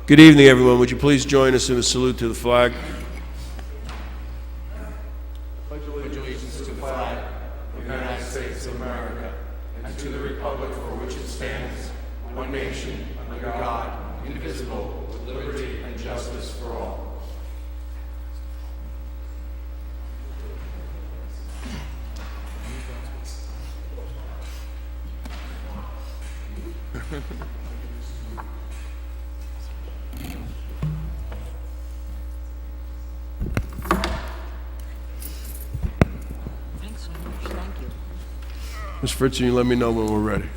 Good evening, everyone. Would you please join us in a salute to the flag? Pledge allegiance to the flag of the United States of America and to the republic for which it stands, one nation, under God, indivisible, with liberty and justice for all. Ms. Fritz, you let me know when we're ready.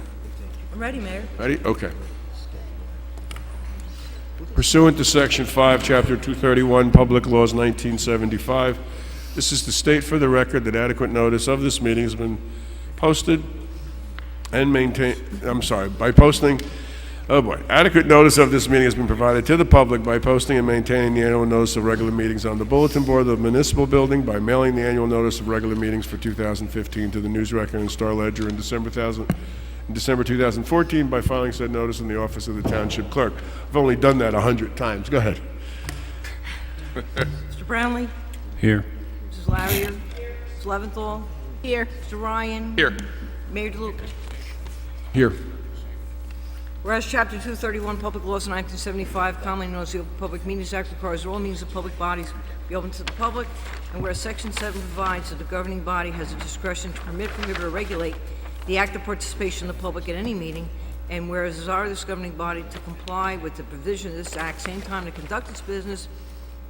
I'm ready, Mayor. Ready? Okay. Pursuant to Section 5, Chapter 231, Public Laws 1975, this is to state for the record that adequate notice of this meeting has been posted and maintained, adequate notice of this meeting has been provided to the public by posting and maintaining the annual notice of regular meetings on the bulletin board of the municipal building, by mailing the annual notice of regular meetings for 2015 to the News Record and Star Ledger in December 2014, by filing said notice in the office of the Township Clerk. I've only done that 100 times. Go ahead. Mr. Brownlee? Here. Mrs. Larrier? Mrs. Leventhal? Here. Mr. Ryan? Here. Mayor DeLuca? Here. Whereas Chapter 231, Public Laws 1975, commonly known as the Open Public Meetings Act, requires all meetings of public bodies be open to the public, and whereas Section 7 provides that the governing body has the discretion to permit, prohibit, or regulate the active participation of the public at any meeting, and whereas it desires this governing body to comply with the provision of this act, same time to conduct its business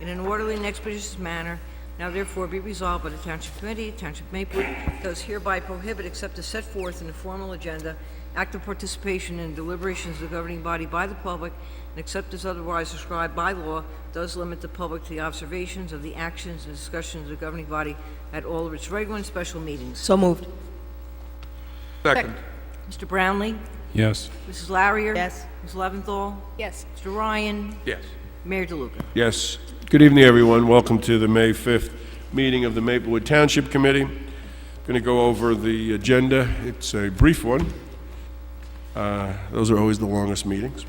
in an orderly and expeditious manner, now therefore be resolved by the Township Committee, Township Maplewood, does hereby prohibit, except as set forth in the formal agenda, active participation in deliberations of the governing body by the public, and except as otherwise prescribed by law, does limit the public to the observations of the actions and discussions of the governing body at all of its regular and special meetings. So moved. Second. Mr. Brownlee? Yes. Mrs. Larrier? Yes. Ms. Leventhal? Yes. Mr. Ryan? Yes. Mayor DeLuca? Yes. Good evening, everyone. Welcome to the May 5th meeting of the Maplewood Township Committee. I'm going to go over the agenda. It's a brief one. Those are always the longest meetings.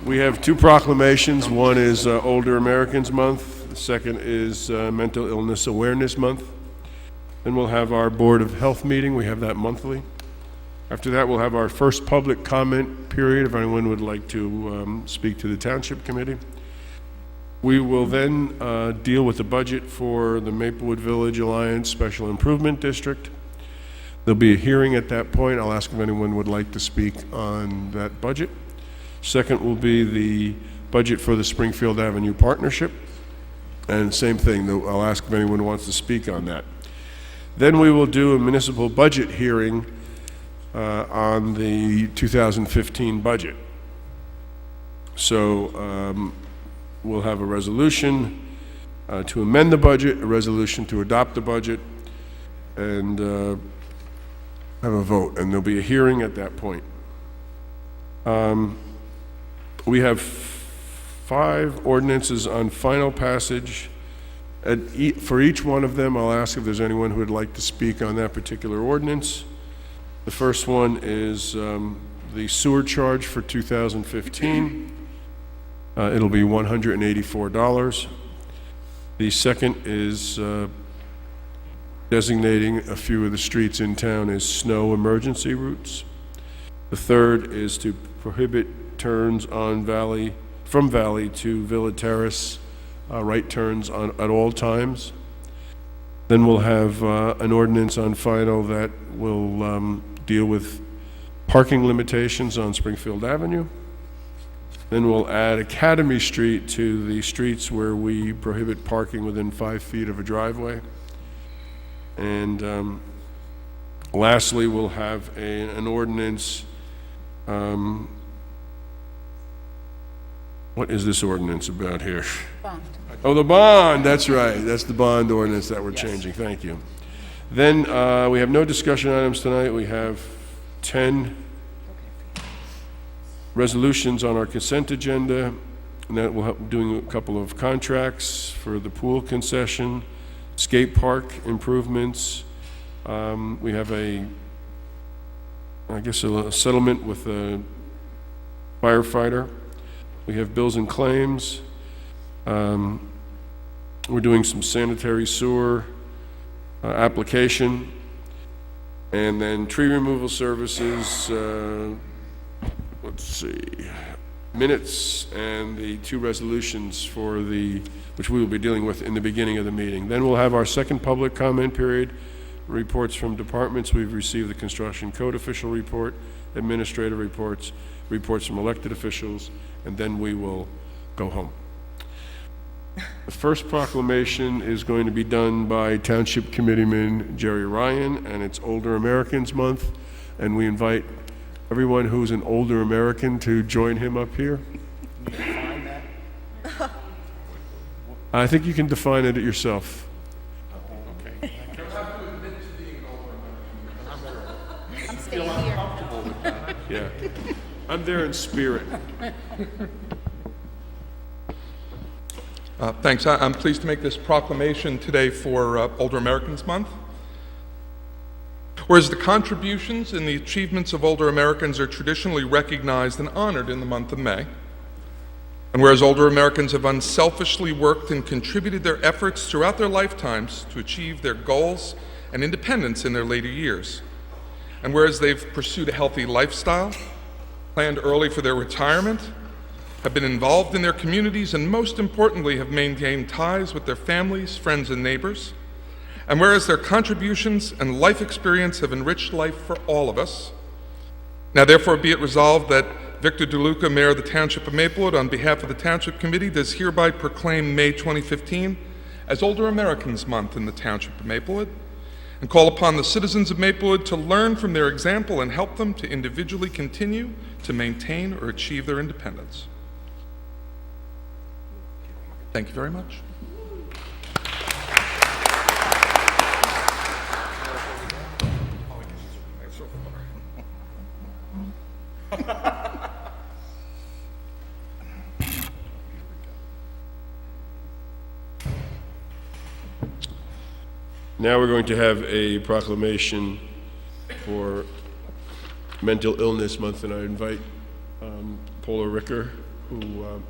We have two proclamations. One is Older Americans Month. The second is Mental Illness Awareness Month. Then we'll have our Board of Health meeting. We have that monthly. After that, we'll have our first public comment period, if anyone would like to speak to the Township Committee. We will then deal with the budget for the Maplewood Village Alliance Special Improvement District. There'll be a hearing at that point. I'll ask if anyone would like to speak on that budget. Second will be the budget for the Springfield Avenue Partnership. And same thing, I'll ask if anyone wants to speak on that. Then we will do a municipal budget hearing on the 2015 budget. So we'll have a resolution to amend the budget, a resolution to adopt the budget, and have a vote, and there'll be a hearing at that point. We have 5 ordinances on final passage. For each one of them, I'll ask if there's anyone who would like to speak on that particular ordinance. The first one is the sewer charge for 2015. It'll be $184. The second is designating a few of the streets in town as snow emergency routes. The third is to prohibit turns on from Valley to Villa Terrace, right turns at all times. Then we'll have an ordinance on final that will deal with parking limitations on Springfield Avenue. Then we'll add Academy Street to the streets where we prohibit parking within 5 feet of a driveway. And lastly, we'll have an ordinance. What is this ordinance about here? Bond. Oh, the bond, that's right. That's the bond ordinance that we're changing. Thank you. Then we have no discussion items tonight. We have 10 resolutions on our consent agenda, and that will help doing a couple of contracts for the pool concession, skate park improvements. We have a settlement with a firefighter. We have bills and claims. We're doing some sanitary sewer application, and then tree removal services, let's see, minutes, and the 2 resolutions for which we will be dealing with in the beginning of the meeting. Then we'll have our second public comment period, reports from departments. We've received the construction code official report, administrative reports, reports from elected officials, and then we will go home. The first proclamation is going to be done by Township Committeeman Jerry Ryan, and it's Older Americans Month, and we invite everyone who's an older American to join him up here. Can you define that? I think you can define it yourself. Okay. I'm staying here. Yeah. I'm there in spirit. Thanks. I'm pleased to make this proclamation today for Older Americans Month. Whereas the contributions and the achievements of older Americans are traditionally recognized and honored in the month of May, and whereas older Americans have unselfishly worked and contributed their efforts throughout their lifetimes to achieve their goals and independence in their later years, and whereas they've pursued a healthy lifestyle, planned early for their retirement, have been involved in their communities, and most importantly, have maintained ties with their families, friends, and neighbors. And whereas their contributions and life experience have enriched life for all of us, now therefore be it resolved that Victor DeLuca, Mayor of the Township of Maplewood, on behalf of the Township Committee, does hereby proclaim May 2015 as Older Americans Month in the Township of Maplewood, and call upon the citizens of Maplewood to learn from their example and help them to individually continue to maintain or achieve their independence. Thank you very much. Now we're going to have a proclamation for Mental Illness Month, and I invite Paula Ricker, who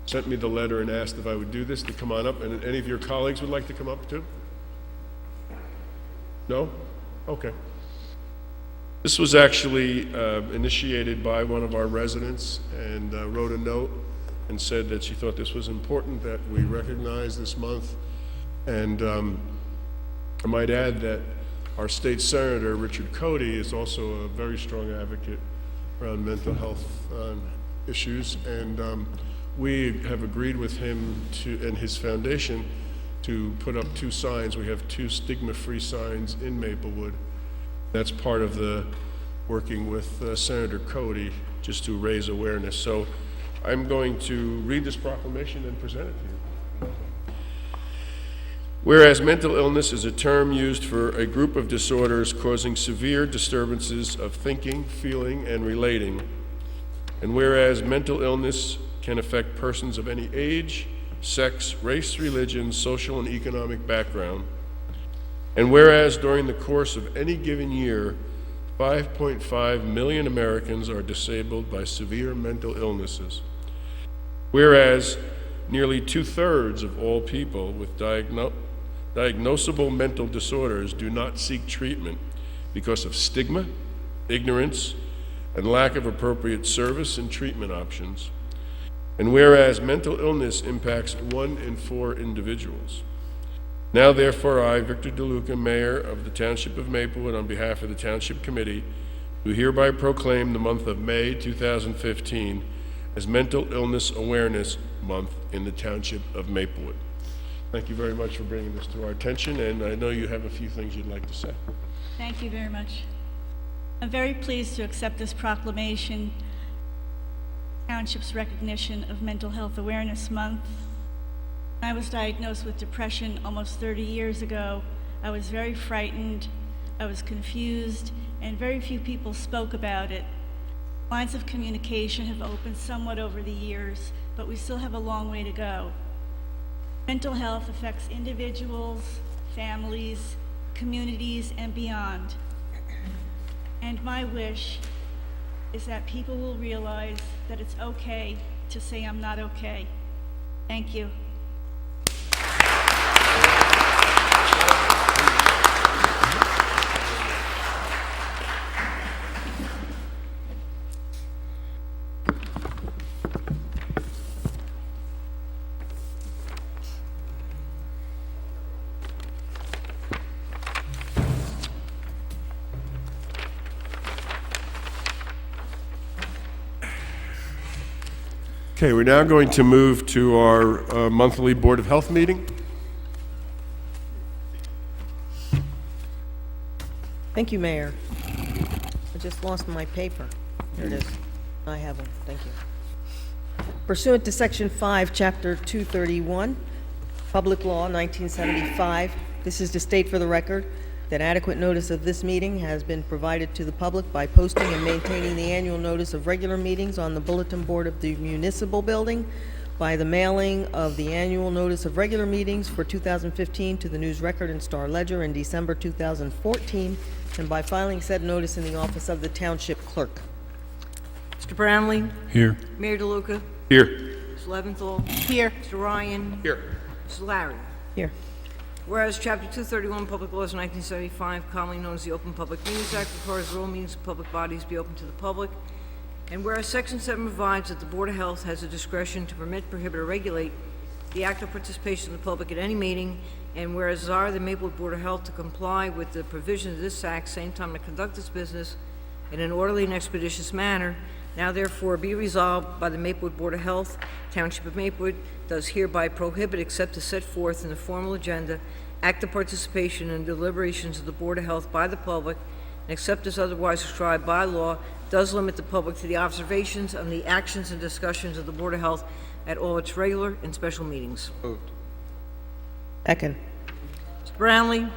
sent me the letter and asked if I would do this, to come on up. And any of your colleagues would like to come up too? No? Okay. This was actually initiated by one of our residents, and wrote a note and said that she thought this was important that we recognize this month. And I might add that our state senator, Richard Cody, is also a very strong advocate around mental health issues, and we have agreed with him and his foundation to put up 2 signs. We have 2 stigma-free signs in Maplewood. That's part of the working with Senator Cody, just to raise awareness. So I'm going to read this proclamation and present it to you. Whereas mental illness is a term used for a group of disorders causing severe disturbances of thinking, feeling, and relating, and whereas mental illness can affect persons of any age, sex, race, religion, social, and economic background, and whereas during the course of any given year, 5.5 million Americans are disabled by severe mental illnesses, whereas nearly 2/3 of all people with diagnosable mental disorders do not seek treatment because of stigma, ignorance, and lack of appropriate service and treatment options, and whereas mental illness impacts 1 in 4 individuals. Now therefore I, Victor DeLuca, Mayor of the Township of Maplewood, on behalf of the Township Committee, do hereby proclaim the month of May 2015 as Mental Illness Awareness Month in the Township of Maplewood. Thank you very much for bringing this to our attention, and I know you have a few things you'd like to say. Thank you very much. I'm very pleased to accept this proclamation, Township's recognition of Mental Health Awareness Month. When I was diagnosed with depression almost 30 years ago, I was very frightened, I was confused, and very few people spoke about it. Lines of communication have opened somewhat over the years, but we still have a long way to go. Mental health affects individuals, families, communities, and beyond. And my wish is that people will realize that it's okay to say I'm not okay. Thank you. Okay, we're now going to move to our monthly Board of Health meeting. Thank you, Mayor. I just lost my paper. Here it is. I have one. Thank you. Pursuant to Section 5, Chapter 231, Public Law 1975, this is to state for the record that adequate notice of this meeting has been provided to the public by posting and maintaining the annual notice of regular meetings on the bulletin board of the municipal building, by the mailing of the annual notice of regular meetings for 2015 to the News Record and Star Ledger in December 2014, and by filing said notice in the office of the Township Clerk. Mr. Brownlee? Here. Mayor DeLuca? Here. Mr. Leventhal? Here. Mr. Ryan? Here. Mr. Larry? Here. Whereas Chapter 231, Public Laws 1975, commonly known as the Open Public Meetings Act, requires that all meetings of public bodies be open to the public. And whereas Section 7 provides that the Board of Health has the discretion to permit, prohibit, or regulate the active participation of the public at any meeting, and whereas desire the Maplewood Board of Health to comply with the provisions of this act, same time to conduct its business in an orderly and expeditious manner, now therefore be resolved by the Maplewood Board of Health, Township of Maplewood, does hereby prohibit, except as set forth in the formal agenda, active participation in deliberations of the Board of Health by the public, and except as otherwise prescribed by law, does limit the public to the observations and the actions and discussions of the Board of Health at all its regular and special meetings. Second. Mr. Brownlee?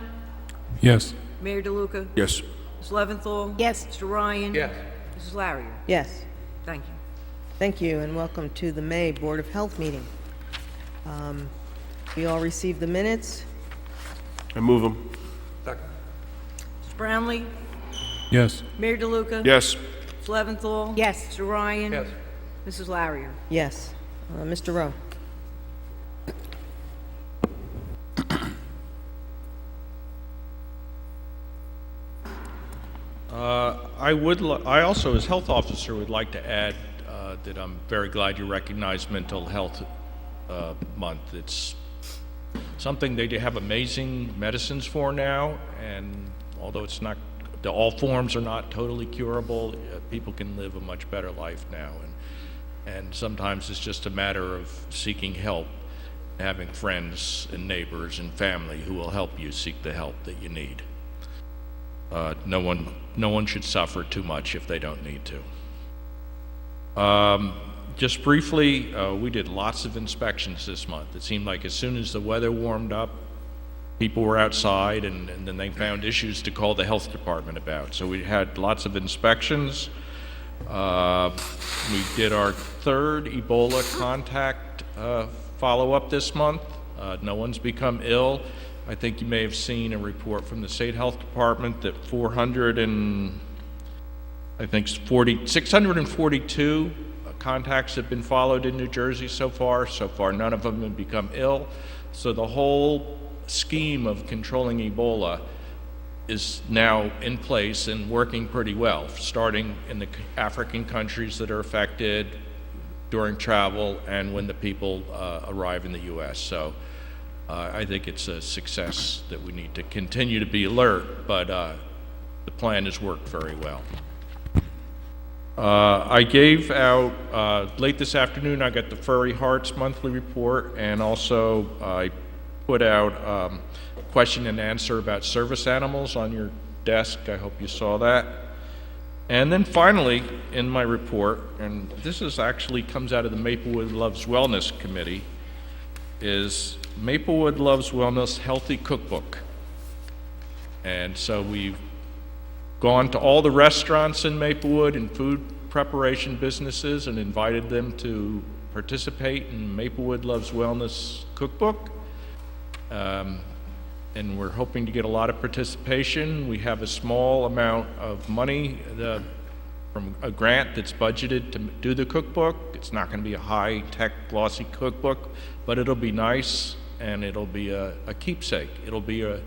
Yes. Mayor DeLuca? Yes. Ms. Leventhal? Yes. Mr. Ryan? Yes. Mrs. Larry? Yes. Thank you. Thank you, and welcome to the May Board of Health meeting. We all received the minutes. I move them. Mr. Brownlee? Yes. Mayor DeLuca? Yes. Ms. Leventhal? Yes. Mr. Ryan? Yes. Mrs. Larry? Yes. Mr. Rowe. I also, as health officer, would like to add that I'm very glad you recognize Mental Health Month. It's something they have amazing medicines for now, and although it's not, all forms are not totally curable, people can live a much better life now, and sometimes it's just a matter of seeking help, having friends and neighbors and family who will help you seek the help that you need. No one should suffer too much if they don't need to. Just briefly, we did lots of inspections this month. It seemed like as soon as the weather warmed up, people were outside, and then they found issues to call the health department about. So we had lots of inspections. We did our third Ebola contact follow-up this month. No one's become ill. I think you may have seen a report from the State Health Department that 642 contacts have been followed in New Jersey so far. So far, none of them have become ill. So the whole scheme of controlling Ebola is now in place and working pretty well, starting in the African countries that are affected during travel and when the people arrive in the U.S. So I think it's a success that we need to continue to be alert, but the plan has worked very well. I gave out, late this afternoon, I got the Furry Hearts monthly report, and also I put out question and answer about service animals on your desk. I hope you saw that. And then finally, in my report, and this is actually comes out of the Maplewood Loves Wellness Committee, is Maplewood Loves Wellness Healthy Cookbook. And so we've gone to all the restaurants in Maplewood and food preparation businesses and invited them to participate in Maplewood Loves Wellness Cookbook. And we're hoping to get a lot of participation. We have a small amount of money from a grant that's budgeted to do the cookbook. It's not going to be a high-tech glossy cookbook, but it'll be nice, and it'll be a keepsake. It'll be a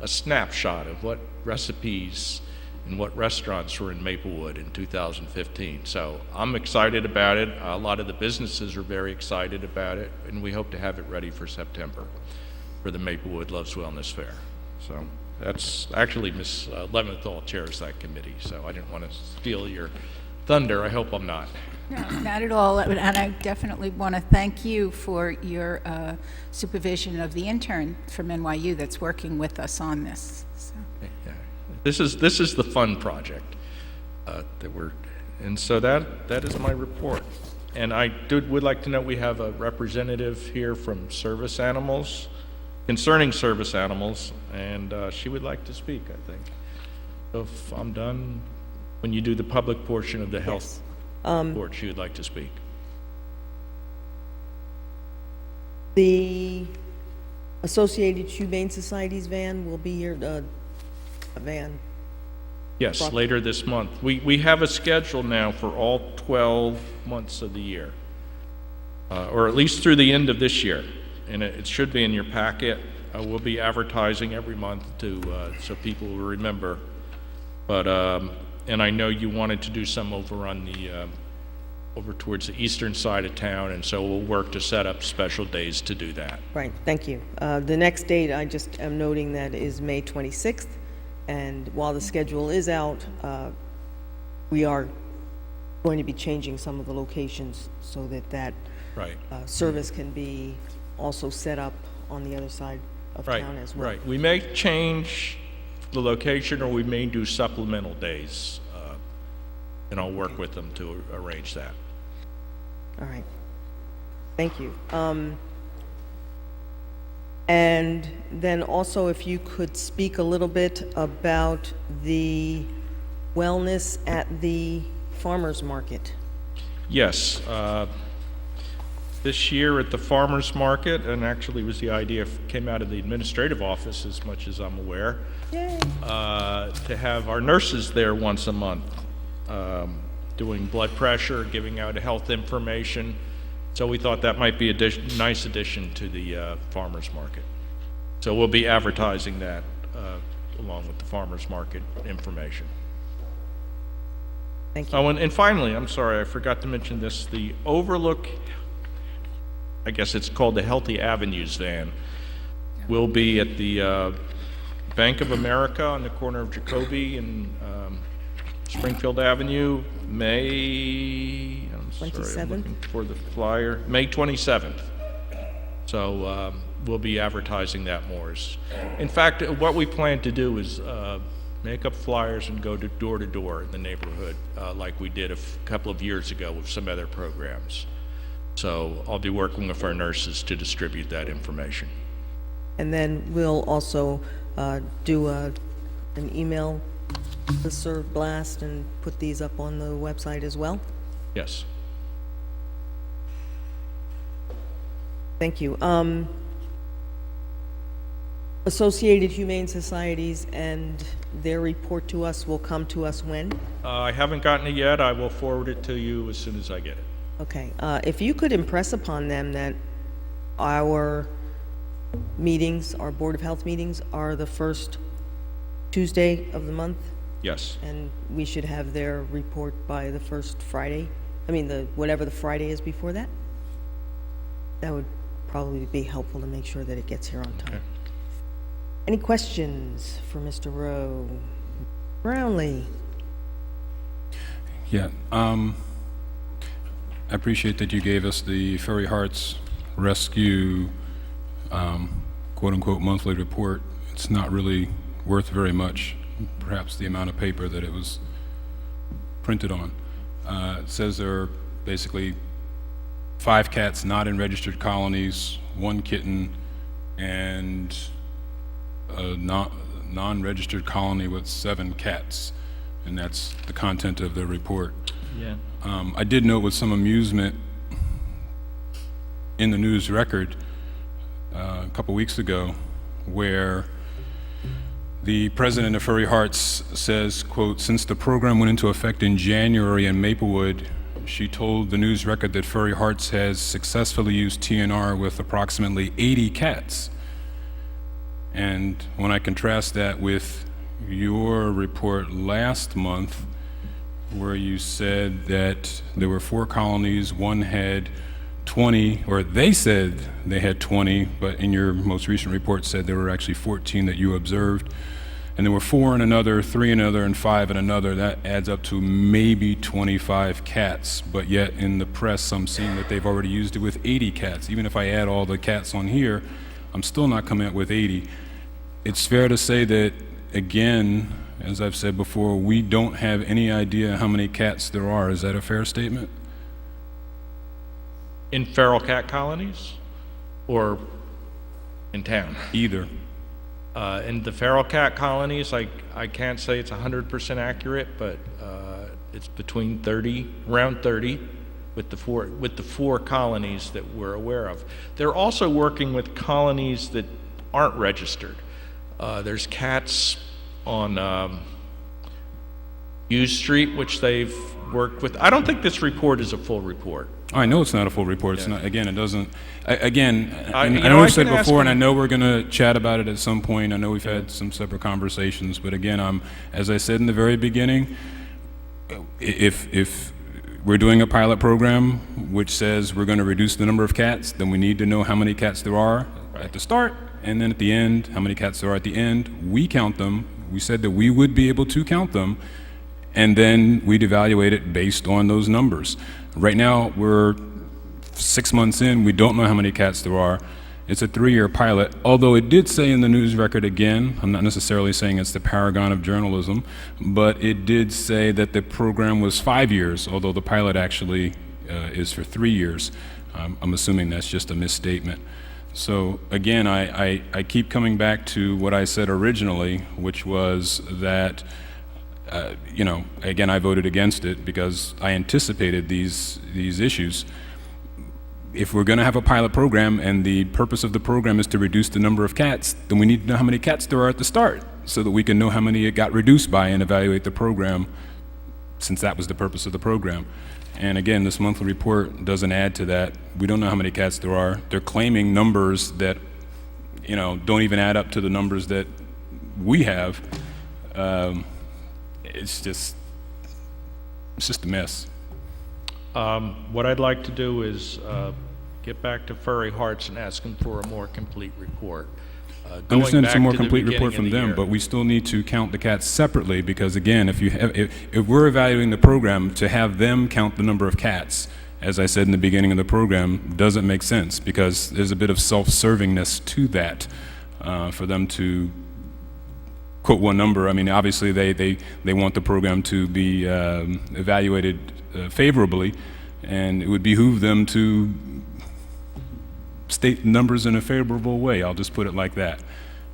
snapshot of what recipes and what restaurants were in Maplewood in 2015. So I'm excited about it. A lot of the businesses are very excited about it, and we hope to have it ready for September for the Maplewood Loves Wellness Fair. So that's actually Ms. Leventhal chairs that committee, so I didn't want to steal your thunder. I hope I'm not. No, not at all. And I definitely want to thank you for your supervision of the intern from NYU that's working with us on this. So. Yeah. This is the fun project that we're, and so that is my report. And I would like to note we have a representative here from Service Animals, concerning service animals, and she would like to speak, I think. So if I'm done, when you do the public portion of the health report, she would like to speak. The Associated Humane Societies van will be here, a van. Yes, later this month. We have a schedule now for all 12 months of the year, or at least through the end of this year. And it should be in your packet. We'll be advertising every month so people will remember. But and I know you wanted to do some over on the over towards the eastern side of town, and so we'll work to set up special days to do that. Right, thank you. The next date, I just am noting that is May 26th, and while the schedule is out, we are going to be changing some of the locations so that Right. Service can be also set up on the other side of town as well. Right. We may change the location, or we may do supplemental days, and I'll work with them to arrange that. All right. Thank you. And then also, if you could speak a little bit about the wellness at the farmers market. Yes. This year at the farmers market, and actually was the idea came out of the administrative office as much as I'm aware, to have our nurses there once a month, doing blood pressure, giving out health information. So we thought that might be a nice addition to the farmers market. So we'll be advertising that along with the farmers market information. Thank you. Oh, and finally, I'm sorry, I forgot to mention this, the Overlook, I guess it's called the Healthy Avenues van, will be at the Bank of America on the corner of Jacoby and Springfield Avenue, May, I'm sorry, I'm 27th? looking for the flyer, May 27th. So we'll be advertising that more. In fact, what we plan to do is make up flyers and go to door in the neighborhood, like we did a couple of years ago with some other programs. So I'll be working with our nurses to distribute that information. And then we'll also do an email listserv blast and put these up on the website as well. Yes. Thank you. Associated Humane Societies and their report to us will come to us when? I haven't gotten it yet. I will forward it to you as soon as I get it. Okay. If you could impress upon them that our meetings, our Board of Health meetings, are the first Tuesday of the month, Yes. and we should have their report by the first Friday, whatever the Friday is before that, that would probably be helpful to make sure that it gets here on time. Okay. Any questions for Mr. Rowe? Brownlee? Yeah, I appreciate that you gave us the Furry Hearts Rescue quote-unquote monthly report. It's not really worth very much, perhaps the amount of paper that it was printed on. It says there are basically 5 cats not in registered colonies, 1 kitten, and a non-registered colony with 7 cats, and that's the content of the report. Yeah. I did note with some amusement in the news record a couple weeks ago where The president of Furry Hearts says, quote, "Since the program went into effect in January in Maplewood, she told the news record that Furry Hearts has successfully used TNR with approximately 80 cats." And when I contrast that with your report last month, where you said that there were 4 colonies, one had 20, or they said they had 20, but in your most recent report said there were actually 14 that you observed, and there were 4 in another, 3 in another, and 5 in another. That adds up to maybe 25 cats, but yet in the press I'm seeing that they've already used it with 80 cats. Even if I add all the cats on here, I'm still not coming up with 80. It's fair to say that, again, as I've said before, we don't have any idea how many cats there are. Is that a fair statement? In feral cat colonies or in town? Either. In the feral cat colonies, I can't say it's 100% accurate, but it's between 30, around 30, with the four colonies that we're aware of. They're also working with colonies that aren't registered. There's cats on U Street, which they've worked with. I don't think this report is a full report. I know it's not a full report. It's not. Again, it doesn't. Again, I know I've said can ask before, and I him- know we're going to chat about it at some point. I know we've had some separate conversations, but again, as I said in the very beginning, if we're doing a pilot program which says we're going to reduce the number of cats, then we need to know how many cats there are at the start, and then at the end, how many cats there are at the end. We count them. We said that we would be able to count them, and then we'd evaluate it based on those numbers. Right now, we're 6 months in. We don't know how many cats there are. It's a 3-year pilot, although it did say in the news record again, I'm not necessarily saying it's the paragon of journalism, but it did say that the program was 5 years, although the pilot actually is for 3 years. I'm assuming that's just a misstatement. So again, I keep coming back to what I said originally, which was that again, I voted against it because I anticipated these issues. If we're going to have a pilot program and the purpose of the program is to reduce the number of cats, then we need to know how many cats there are at the start so that we can know how many it got reduced by and evaluate the program, since that was the purpose of the program. And again, this monthly report doesn't add to that. We don't know how many cats there are. They're claiming numbers that, don't even add up to the numbers that we have. It's just a mess. What I'd like to do is get back to Furry Hearts and ask them for a more complete report. I understand it's a more complete report beginning from of the them, year. but we still need to count the cats separately because, again, if we're evaluating the program, to have them count the number of cats, as I said in the beginning of the program, doesn't make sense because there's a bit of self-servingness to that for them to quote one number. I mean, obviously they want the program to be evaluated favorably, and it would behoove them to state numbers in a favorable way. I'll just put it like that.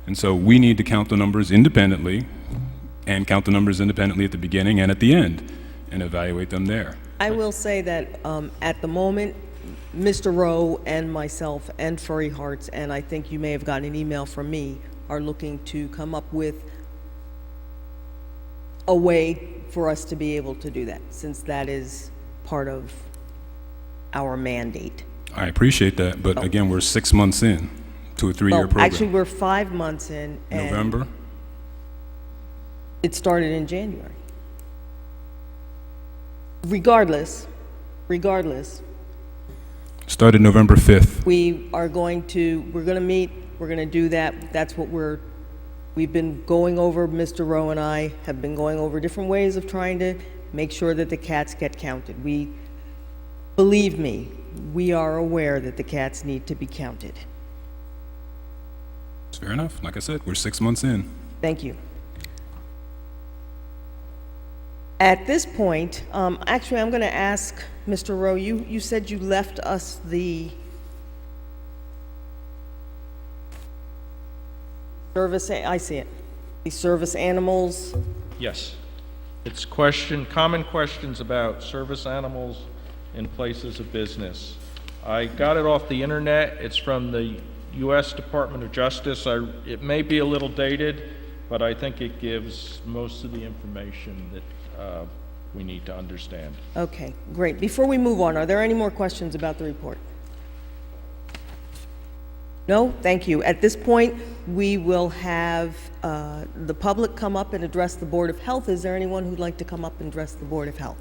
And so we need to count the numbers independently and count the numbers independently at the beginning and at the end and evaluate them there. I will say that at the moment, Mr. Rowe and myself and Furry Hearts, and I think you may have gotten an email from me, are looking to come up with a way for us to be able to do that, since that is part of our mandate. I appreciate that, but again, we're 6 months in to a 3-year Well, program. actually, we're 5 months in, and November? it started in January. Regardless, Started November 5th. we're going to meet, we're going to do that. That's what we've been going over, Mr. Rowe and I have been going over different ways of trying to make sure that the cats get counted. Believe me, we are aware that the cats need to be counted. It's fair enough. Like I said, we're 6 months in. Thank you. At this point, actually, I'm going to ask Mr. Rowe, you said you left us the service, I see it, the service animals. Yes. It's common questions about service animals in places of business. I got it off the internet. It's from the U.S. Department of Justice. It may be a little dated, but I think it gives most of the information that we need to understand. Okay, great. Before we move on, are there any more questions about the report? No? Thank you. At this point, we will have the public come up and address the Board of Health. Is there anyone who'd like to come up and address the Board of Health?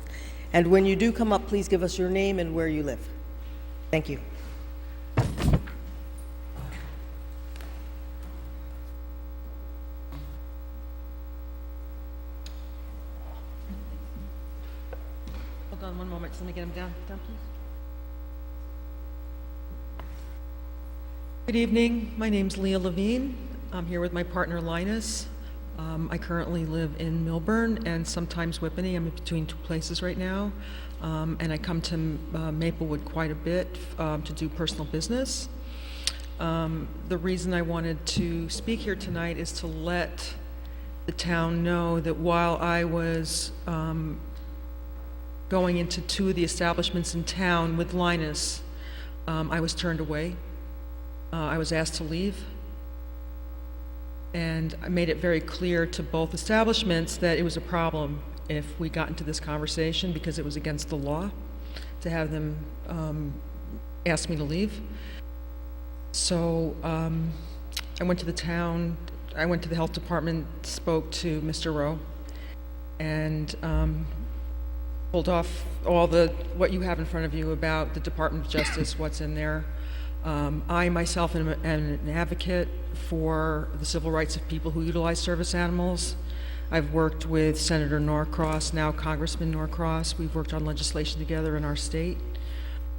And when you do come up, please give us your name and where you live. Thank you. Hold on one moment. Let me get him down, please. Good evening. My name's Leah Levine. I'm here with my partner Linus. I currently live in Milburn and sometimes Whippany. I'm in between two places right now. And I come to Maplewood quite a bit to do personal business. The reason I wanted to speak here tonight is to let the town know that while I was going into two of the establishments in town with Linus, I was turned away. I was asked to leave, and I made it very clear to both establishments that it was a problem if we got into this conversation because it was against the law to have them ask me to leave. So I went to the town, I went to the health department, spoke to Mr. Rowe, and pulled off all what you have in front of you about the Department of Justice, what's in there. I myself am an advocate for the civil rights of people who utilize service animals. I've worked with Senator Norcross, now Congressman Norcross. We've worked on legislation together in our state.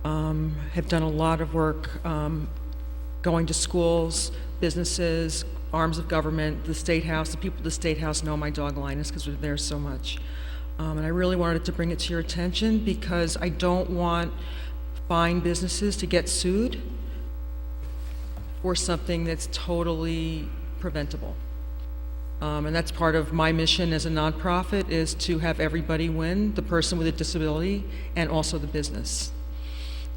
Have done a lot of work going to schools, businesses, arms of government, the State House. The people at the State House know my dog Linus because we're there so much. And I really wanted to bring it to your attention because I don't want fine businesses to get sued for something that's totally preventable. And that's part of my mission as a nonprofit, is to have everybody win, the person with a disability and also the business.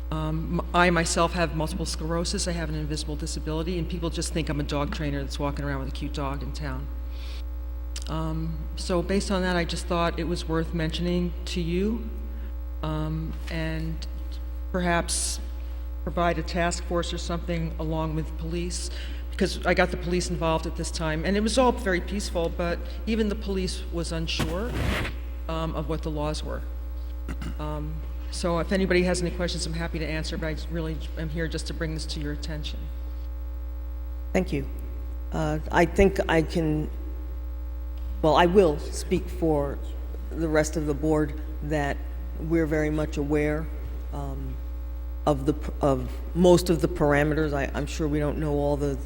I myself have multiple sclerosis. I have an invisible disability, and people just think I'm a dog trainer that's walking around with a cute dog in town. So based on that, I just thought it was worth mentioning to you, and perhaps provide a task force or something along with police, because I got the police involved at this time, and it was all very peaceful, but even the police was unsure of what the laws were. So if anybody has any questions, I'm happy to answer, but I really am here just to bring this to your attention. Thank you. I think I can, well, I will speak for the rest of the board that we're very much aware of most of the parameters. I'm sure we don't know all the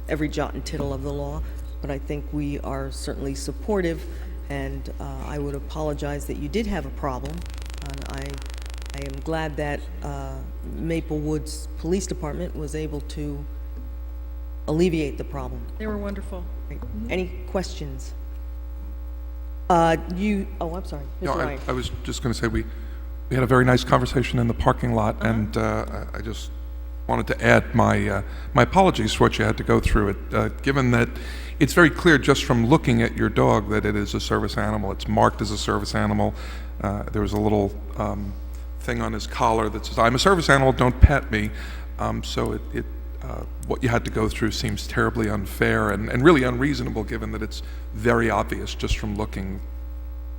every jot and tittle of the law, but I think we are certainly supportive, and I would apologize that you did have a problem. And I am glad that Maplewood's police department was able to alleviate the problem. They were wonderful. Right. Any questions? I'm sorry, Mr. No, Ryan. I was just going to say we had a very nice conversation in the parking lot, and I just wanted to add my apologies for what you had to go through. Given that it's very clear just from looking at your dog that it is a service animal. It's marked as a service animal. There was a little thing on his collar that says, "I'm a service animal, don't pet me." So what you had to go through seems terribly unfair and really unreasonable, given that it's very obvious just from looking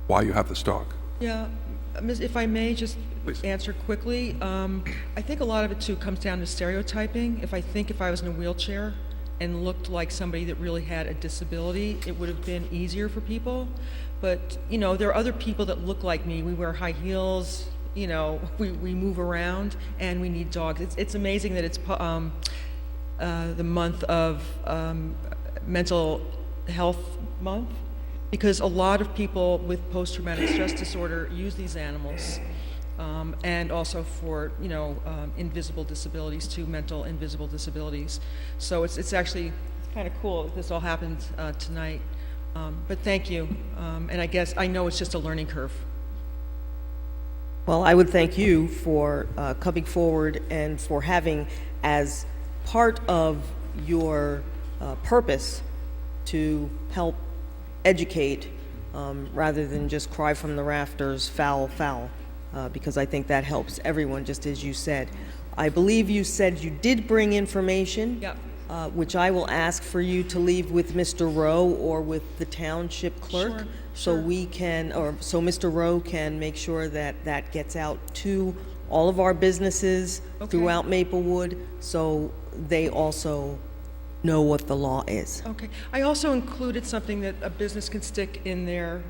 why you have this dog. Yeah, if I may just Please. answer quickly, I think a lot of it too comes down to stereotyping. If I was in a wheelchair and looked like somebody that really had a disability, it would have been easier for people. But, you know, there are other people that look like me. We wear high heels, you know, we move around, and we need dogs. It's amazing that it's the month of mental health month, because a lot of people with post-traumatic stress disorder use these animals, and also for, you know, invisible disabilities too, mental invisible disabilities. So it's actually kind of cool that this all happened tonight. But thank you, and I know it's just a learning curve. Well, I would thank you for coming forward and for having as part of your purpose to help educate rather than just cry from the rafters, foul, foul, because I think that helps everyone, just as you said. I believe you said you did bring information. Yep. Which I will ask for you to leave with Mr. Rowe or with the township clerk. Sure, So sure. we can, or so Mr. Rowe can make sure that that gets out to all of our businesses Okay. throughout Maplewood, so they also know what the law is. Okay. I also included something that a business can stick in there,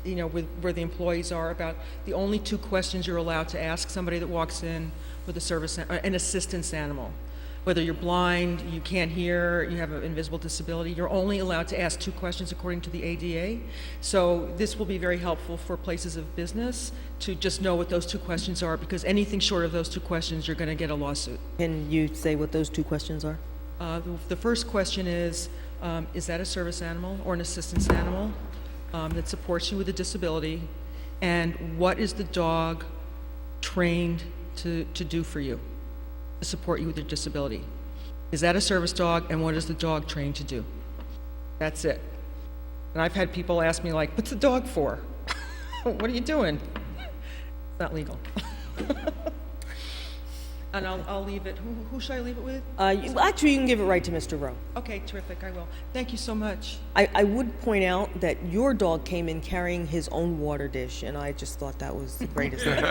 you know, with where the employees are, about the only 2 questions you're allowed to ask somebody that walks in with an assistance animal. Whether you're blind, you can't hear, you have an invisible disability, you're only allowed to ask 2 questions according to the ADA. So this will be very helpful for places of business to just know what those 2 questions are, because anything short of those 2 questions, you're going to get a lawsuit. Can you say what those 2 questions are? The first question is that a service animal or an assistance animal that supports you with a disability? And what is the dog trained to do for you, to support you with your disability? Is that a service dog, and what is the dog trained to do? That's it. And I've had people ask me, like, what's the dog for? What are you doing? It's not legal. And I'll leave it, who should I leave it with? Actually, you can give it right to Mr. Rowe. Okay, terrific, I will. Thank you so much. I would point out that your dog came in carrying his own water dish, and I just thought that was the greatest thing.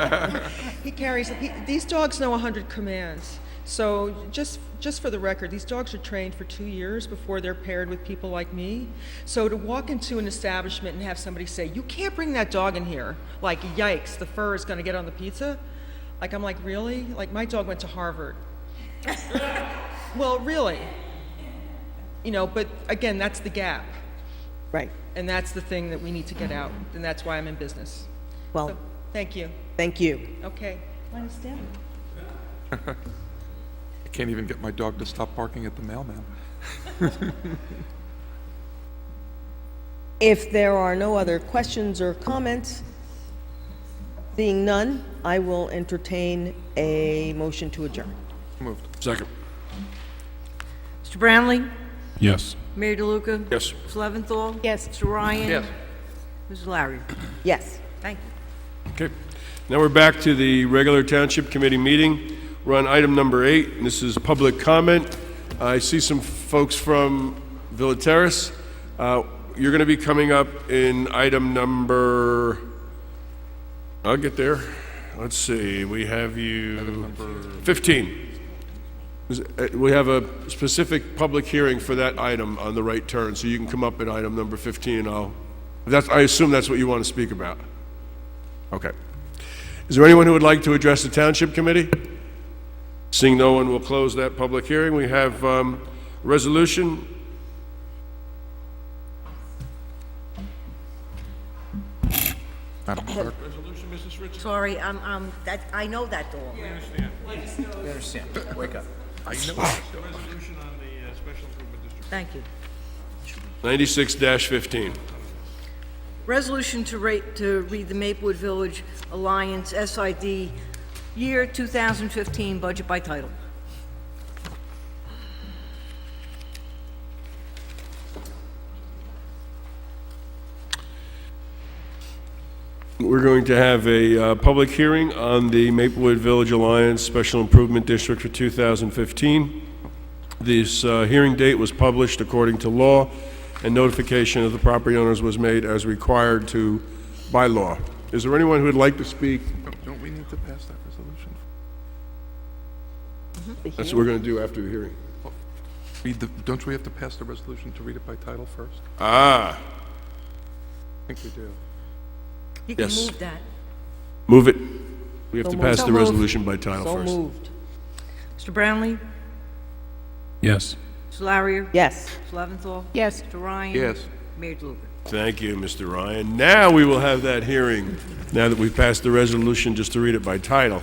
These dogs know 100 commands. So just for the record, these dogs are trained for 2 years before they're paired with people like me. So to walk into an establishment and have somebody say, you can't bring that dog in here, like, yikes, the fur is gonna get on the pizza. Like, I'm like, really? Like, my dog went to Harvard. Well, really. You know, but again, that's the gap. Right. And that's the thing that we need to get out, and that's why I'm in business. Well, So, thank you. thank you. Okay. Want to stand? I can't even get my dog to stop barking at the mailman. If there are no other questions or comments, seeing none, I will entertain a motion to adjourn. Moved. Second. Mr. Brownlee? Yes. Mayor DeLuca? Yes. Ms. Leventhal? Yes. Mr. Ryan? Yes. Mrs. Larry? Yes. Thank you. Okay. Now we're back to the regular Township Committee meeting. We're on item number 8, and this is public comment. I see some folks from Villa Terrace. You're going to be coming up in item number... I'll get there. Let's see, we have you... 15. We have a specific public hearing for that item on the right turn, so you can come up at item number 15, and I assume that's what you want to speak about. Okay. Is there anyone who would like to address the Township Committee? Seeing no one, will close that public hearing. We have resolution. Madam Clerk. Sorry, I know that dog. Thank you. 96-15. Resolution to read the Maplewood Village Alliance SID year 2015 budget by title. We're going to have a public hearing on the Maplewood Village Alliance Special Improvement District for 2015. This hearing date was published according to law, and notification of the property owners was made as required to by law. Is there anyone who would like to speak? Don't we need to pass that resolution? That's what we're going to do after the hearing. Don't we have to pass the resolution to read it by title first? Ah, I think we do. You can Yes. move that. move it. We have So to moved. pass So the moved. resolution by title So first. moved. Mr. Brownlee? Yes. Mr. Larrier? Yes. Ms. Leventhal? Yes. Mr. Ryan? Yes. Mayor DeLuca? Thank you, Mr. Ryan. Now we will have that hearing, now that we've passed the resolution, just to read it by title.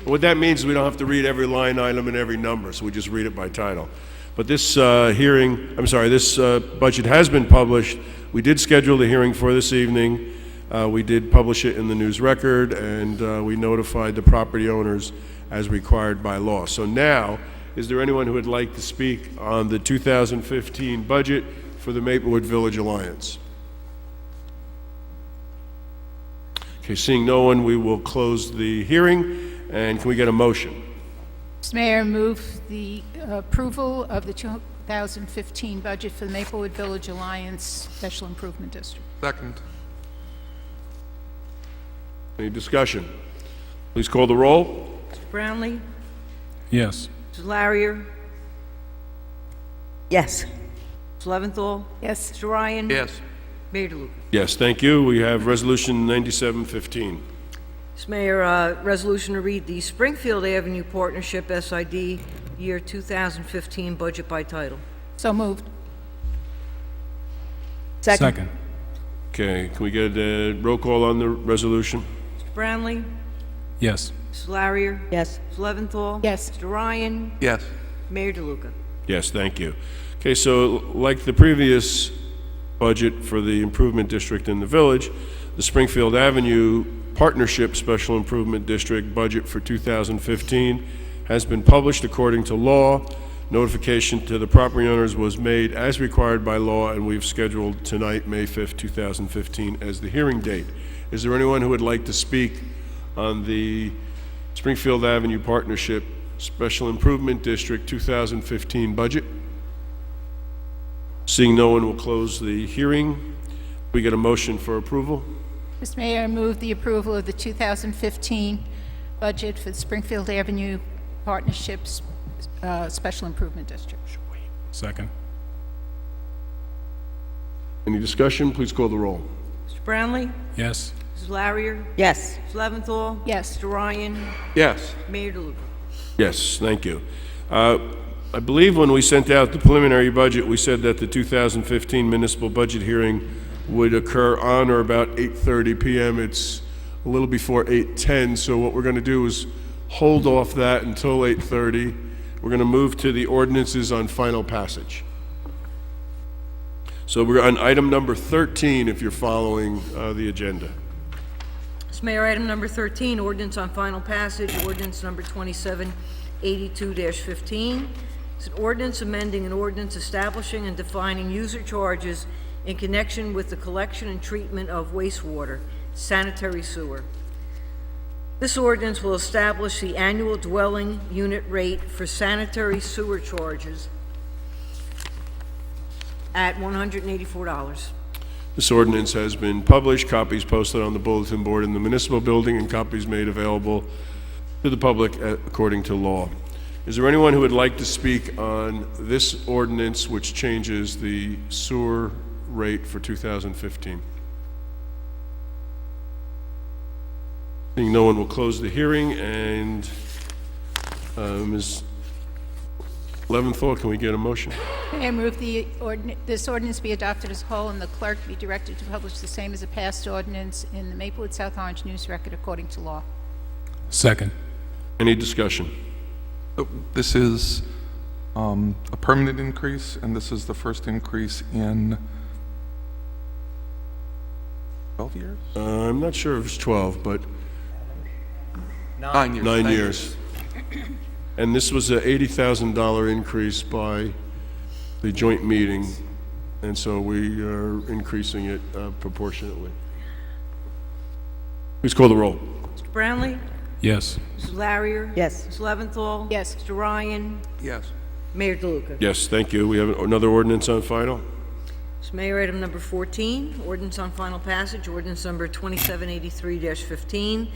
What that means is we don't have to read every line item and every number, so we just read it by title. But this this budget has been published. We did schedule the hearing for this evening. We did publish it in the News Record, and we notified the property owners as required by law. So now, is there anyone who would like to speak on the 2015 budget for the Maplewood Village Alliance? Okay, seeing no one, we will close the hearing, and can we get a motion? Mr. Mayor, move the approval of the 2015 budget for the Maplewood Village Alliance Special Improvement District. Second. Any discussion? Please call the roll. Mr. Brownlee? Yes. Mrs. Larrier? Yes. Mrs. Leventhal? Yes. Mr. Ryan? Yes. Mayor DeLuca? Yes, thank you. We have Resolution 9715. Mr. Mayor, resolution to read the Springfield Avenue Partnership SID Year 2015 budget by title. So moved. Second. Okay, can we get a roll call on the resolution? Mr. Brownlee? Yes. Mrs. Larrier? Yes. Mrs. Leventhal? Yes. Mr. Ryan? Yes. Mayor DeLuca? Yes, thank you. Okay, so like the previous budget for the improvement district in the village, the Springfield Avenue Partnership Special Improvement District budget for 2015 has been published according to law. Notification to the property owners was made as required by law, and we've scheduled tonight, May 5th, 2015, as the hearing date. Is there anyone who would like to speak on the Springfield Avenue Partnership Special Improvement District 2015 budget? Seeing no one, will close the hearing. We get a motion for approval. Mr. Mayor, I move the approval of the 2015 budget for the Springfield Avenue Partnerships Special Improvement District. Second. Any discussion? Please call the roll. Mr. Brownlee? Yes. Mrs. Larrier? Yes. Mrs. Leventhal? Yes. Mr. Ryan? Yes. Mayor DeLuca? Yes, thank you. I believe when we sent out the preliminary budget, we said that the 2015 municipal budget hearing would occur on or about 8:30 p.m. It's a little before 8:10, so what we're going to do is hold off that until 8:30. We're going to move to the ordinances on final passage. So we're on item number 13, if you're following the agenda. Mr. Mayor, item number 13, ordinance on final passage, ordinance number 2782-15. It's an ordinance amending an ordinance establishing and defining user charges in connection with the collection and treatment of wastewater, sanitary sewer. This ordinance will establish the annual dwelling unit rate for sanitary sewer charges at $184. This ordinance has been published, copies posted on the bulletin board in the municipal building, and copies made available to the public according to law. Is there anyone who would like to speak on this ordinance which changes the sewer rate for 2015? Seeing no one, will close the hearing, and Ms. Leventhal, can we get a motion? I move this ordinance be adopted as a whole, and the clerk be directed to publish the same as a passed ordinance in the Maplewood South Orange News Record according to law. Second. Any discussion? This is a permanent increase, and this is the first increase in 12 years? I'm not sure if it's 12, but 9 years. 9 years. And this was an $80,000 increase by the joint meeting, and so we are increasing it proportionately. Please call the roll. Mr. Brownlee? Yes. Mrs. Larrier? Yes. Mrs. Leventhal? Yes. Mr. Ryan? Yes. Mayor DeLuca? Yes, thank you. We have another ordinance on final. Mr. Mayor, item number 14, ordinance on final passage, ordinance number 2783-15.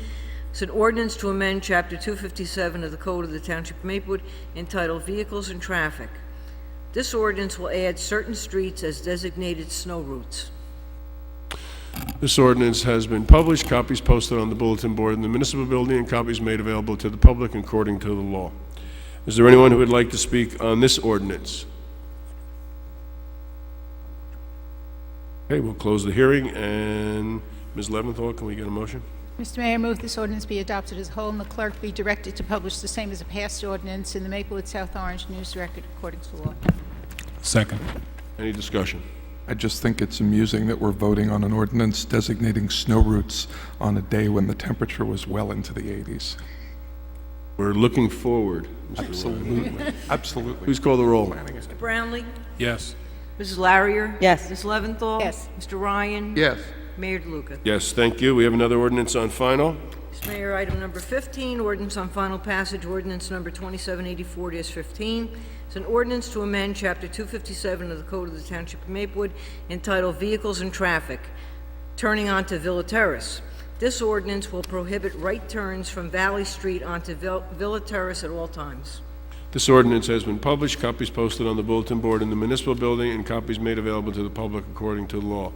It's an ordinance to amend Chapter 257 of the Code of the Township of Maplewood entitled Vehicles and Traffic. This ordinance will add certain streets as designated snow routes. This ordinance has been published, copies posted on the bulletin board in the municipal building, and copies made available to the public according to the law. Is there anyone who would like to speak on this ordinance? Okay, we'll close the hearing, and Ms. Leventhal, can we get a motion? Mr. Mayor, I move this ordinance be adopted as a whole, and the clerk be directed to publish the same as a passed ordinance in the Maplewood South Orange News Record according to law. Second. Any discussion? I just think it's amusing that we're voting on an ordinance designating snow routes on a day when the temperature was well into the 80s. We're looking forward. Mr. Ryan. Absolutely. Absolutely. Please call the roll. Mr. Brownlee? Yes. Mrs. Larrier? Yes. Ms. Leventhal? Yes. Mr. Ryan? Yes. Mayor DeLuca? Yes, thank you. We have another ordinance on final. Mr. Mayor, item number 15, ordinance on final passage, ordinance number 2784-15. It's an ordinance to amend Chapter 257 of the Code of the Township of Maplewood entitled Vehicles and Traffic, turning onto Villa Terrace. This ordinance will prohibit right turns from Valley Street onto Villa Terrace at all times. This ordinance has been published, copies posted on the bulletin board in the municipal building, and copies made available to the public according to the law.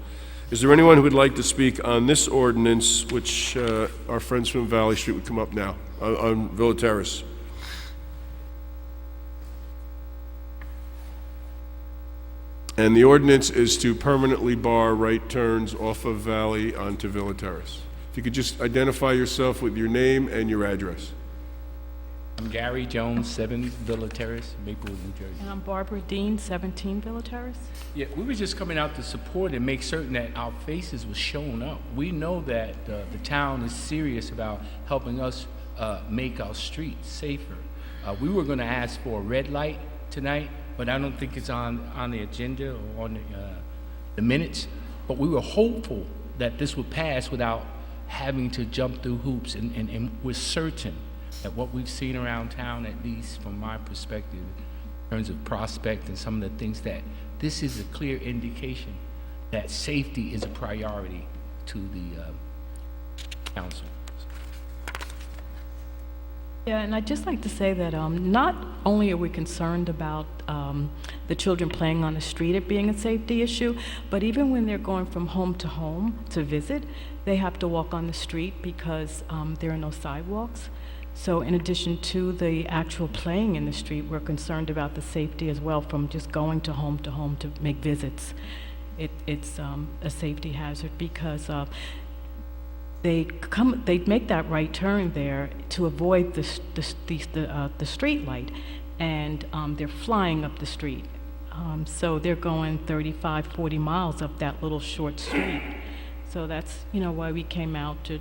Is there anyone who would like to speak on this ordinance, which our friends from Valley Street would come up now, on Villa Terrace? And the ordinance is to permanently bar right turns off of Valley onto Villa Terrace. If you could just identify yourself with your name and your address. I'm Gary Jones, 7 Villa Terrace, Maplewood, New Jersey. And I'm Barbara Dean, 17 Villa Terrace. Yeah, we were just coming out to support and make certain that our faces was showing up. We know that the town is serious about helping us make our streets safer. We were going to ask for a red light tonight, but I don't think it's on the agenda or on the minutes. But we were hopeful that this would pass without having to jump through hoops, and we're certain that what we've seen around town, at least from my perspective, in terms of Prospect and some of the things, that this is a clear indication that safety is a priority to the council. Yeah, and I'd just like to say that not only are we concerned about the children playing on the street, it being a safety issue, but even when they're going from home to visit, they have to walk on the street because there are no sidewalks. So in addition to the actual playing in the street, we're concerned about the safety as well from just going to home to make visits. It's a safety hazard because they make that right turn there to avoid the street light, and they're flying up the street. So they're going 35, 40 miles up that little short street. So that's, why we came out to,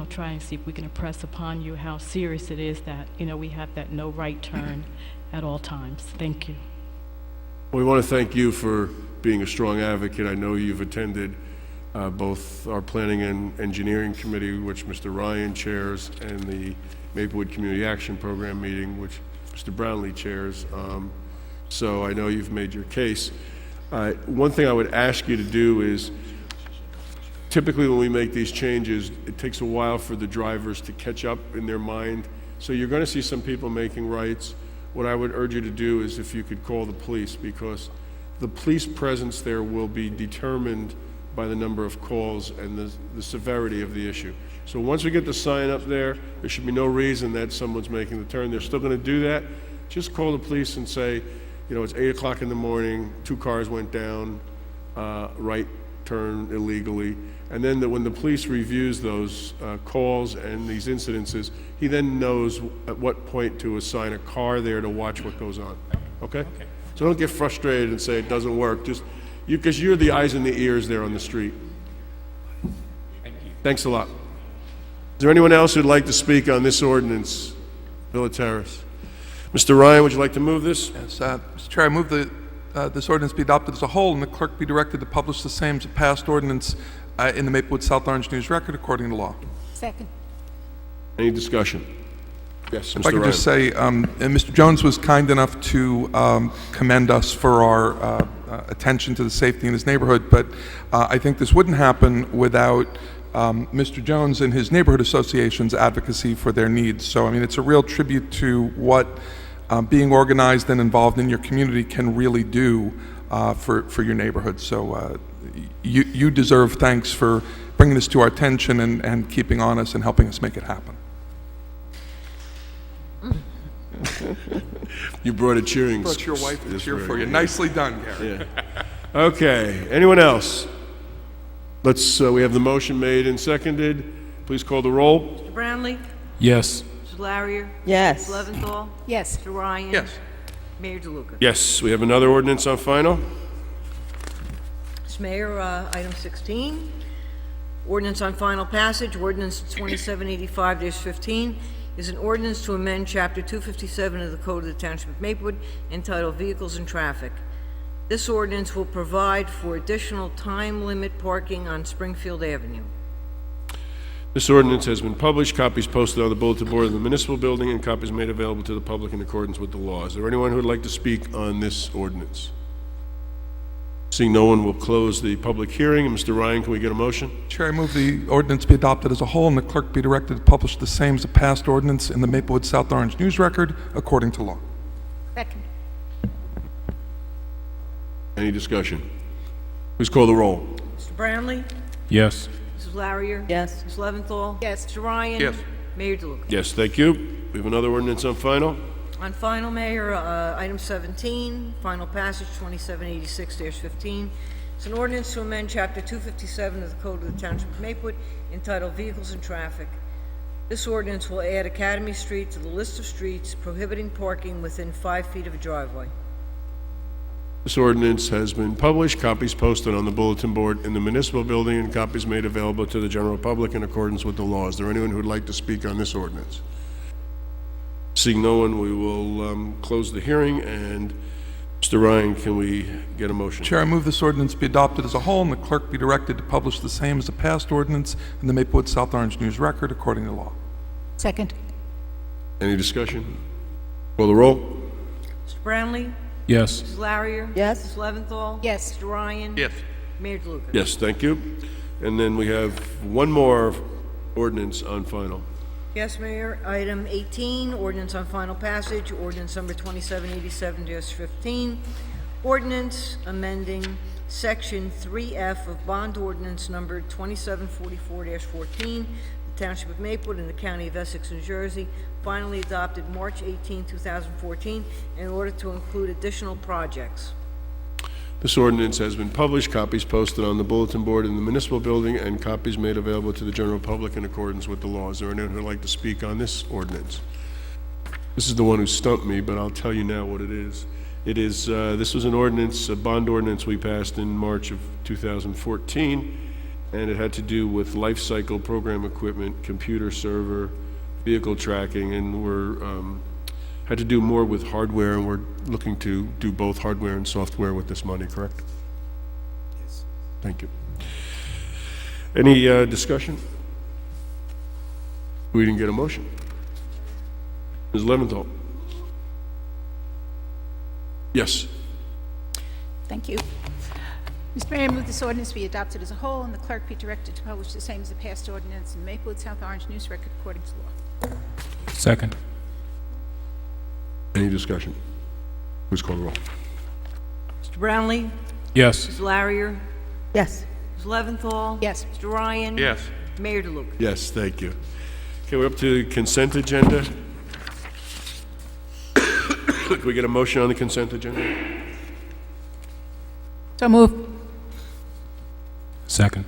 try and see if we can impress upon you how serious it is that, we have that no right turn at all times. Thank you. We want to thank you for being a strong advocate. I know you've attended both our Planning and Engineering Committee, which Mr. Ryan chairs, and the Maplewood Community Action Program meeting, which Mr. Brownlee chairs. So I know you've made your case. One thing I would ask you to do is, typically when we make these changes, it takes a while for the drivers to catch up in their mind. So you're going to see some people making rights. What I would urge you to do is if you could call the police, because the police presence there will be determined by the number of calls and the severity of the issue. So once we get the sign up there, there should be no reason that someone's making the turn. They're still going to do that. Just call the police and say, it's 8 o'clock in the morning, 2 cars went down, right turn illegally. And then when the police reviews those calls and these incidences, he then knows at what point to assign a car there to watch what goes on. Okay? So don't get frustrated and say it doesn't work. Just because you're the eyes and the ears there on the street. Thank you. Thanks a lot. Is there anyone else who'd like to speak on this ordinance, Villa Terrace? Mr. Ryan, would you like to move this? Yes, Mr. Chair, I move that this ordinance be adopted as a whole and the clerk be directed to publish the same as a passed ordinance in the Maplewood South Orange News Record according to law. Second. Any discussion? Yes, Mr. If I could Ryan. just say, and Mr. Jones was kind enough to commend us for our attention to the safety in his neighborhood, but I think this wouldn't happen without Mr. Jones and his neighborhood association's advocacy for their needs. So, it's a real tribute to what being organized and involved in your community can really do for your neighborhood. So you deserve thanks for bringing this to our attention and keeping on us and helping us make it happen. You brought a cheering. Brought your wife to Yes, cheer very for you. good. Nicely done, Gary. Yeah. Okay. Anyone else? We have the motion made and seconded. Please call the roll. Mr. Brownlee? Yes. Mrs. Larrier? Yes. Ms. Leventhal? Yes. Mr. Ryan? Yes. Mayor DeLuca? Yes, we have another ordinance on final. Mr. Mayor, item 16, ordinance on final passage, ordinance 2785-15, is an ordinance to amend Chapter 257 of the Code of the Township of Maplewood entitled Vehicles and Traffic, This ordinance will provide for additional time limit parking on Springfield Avenue. This ordinance has been published, copies posted on the bulletin board of the municipal building, and copies made available to the public in accordance with the law. Is there anyone who would like to speak on this ordinance? Seeing no one, will close the public hearing. Mr. Ryan, can we get a motion? Chair, I move the ordinance be adopted as a whole and the clerk be directed to publish the same as a passed ordinance in the Maplewood South Orange News Record according to law. Second. Any discussion? Please call the roll. Mr. Brownlee? Yes. Mrs. Larrier? Yes. Ms. Leventhal? Yes. Mr. Ryan? Yes. Mayor DeLuca? Yes, thank you. We have another ordinance on final. On final, Mayor, item 17, final passage 2786-15. It's an ordinance to amend Chapter 257 of the Code of the Township of Maplewood entitled Vehicles and Traffic. This ordinance will add Academy Street to the list of streets prohibiting parking within 5 feet of a driveway. This ordinance has been published, copies posted on the bulletin board in the municipal building, and copies made available to the general public in accordance with the law. Is there anyone who would like to speak on this ordinance? Seeing no one, we will close the hearing, and Mr. Ryan, can we get a motion? Chair, I move this ordinance be adopted as a whole and the clerk be directed to publish the same as a passed ordinance in the Maplewood South Orange News Record according to law. Second. Any discussion? Call the roll. Mr. Brownlee? Yes. Mrs. Larrier? Yes. Ms. Leventhal? Yes. Mr. Ryan? Yes. Mayor DeLuca? Yes, thank you. And then we have one more ordinance on final. Yes, Mayor. Item 18, ordinance on final passage, ordinance number 2787-15. Ordinance amending Section 3F of Bond Ordinance number 2744-14, the Township of Maplewood in the County of Essex, New Jersey, finally adopted March 18, 2014, in order to include additional projects. This ordinance has been published, copies posted on the bulletin board in the municipal building, and copies made available to the general public in accordance with the law. Is there anyone who would like to speak on this ordinance? This is the one who stumped me, but I'll tell you now what it is. It is, this was an ordinance, a bond ordinance we passed in March of 2014, and it had to do with life cycle program equipment, computer server, vehicle tracking, and had to do more with hardware, and we're looking to do both hardware and software with this money, correct? Yes. Thank you. Any discussion? We didn't get a motion. Ms. Leventhal? Yes. Thank you. Mr. Mayor, I move this ordinance be adopted as a whole and the clerk be directed to publish the same as the passed ordinance in the Maplewood South Orange News Record according to law. Second. Any discussion? Please call the roll. Mr. Brownlee? Yes. Ms. Larrier? Yes. Ms. Leventhal? Yes. Mr. Ryan? Yes. Mayor DeLuca? Yes, thank you. Okay, we're up to consent agenda. Can we get a motion on the consent agenda? So move. Second.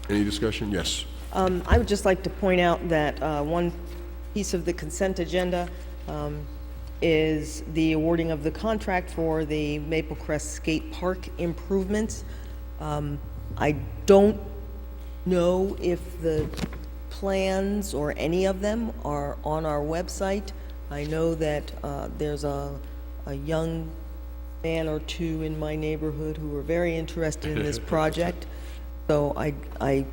Any discussion? Yes. I would just like to point out that one piece of the consent agenda is the awarding of the contract for the Maple Crest Skate Park improvements. I don't know if the plans or any of them are on our website. I know that there's a young man or two in my neighborhood who are very interested in this project. So I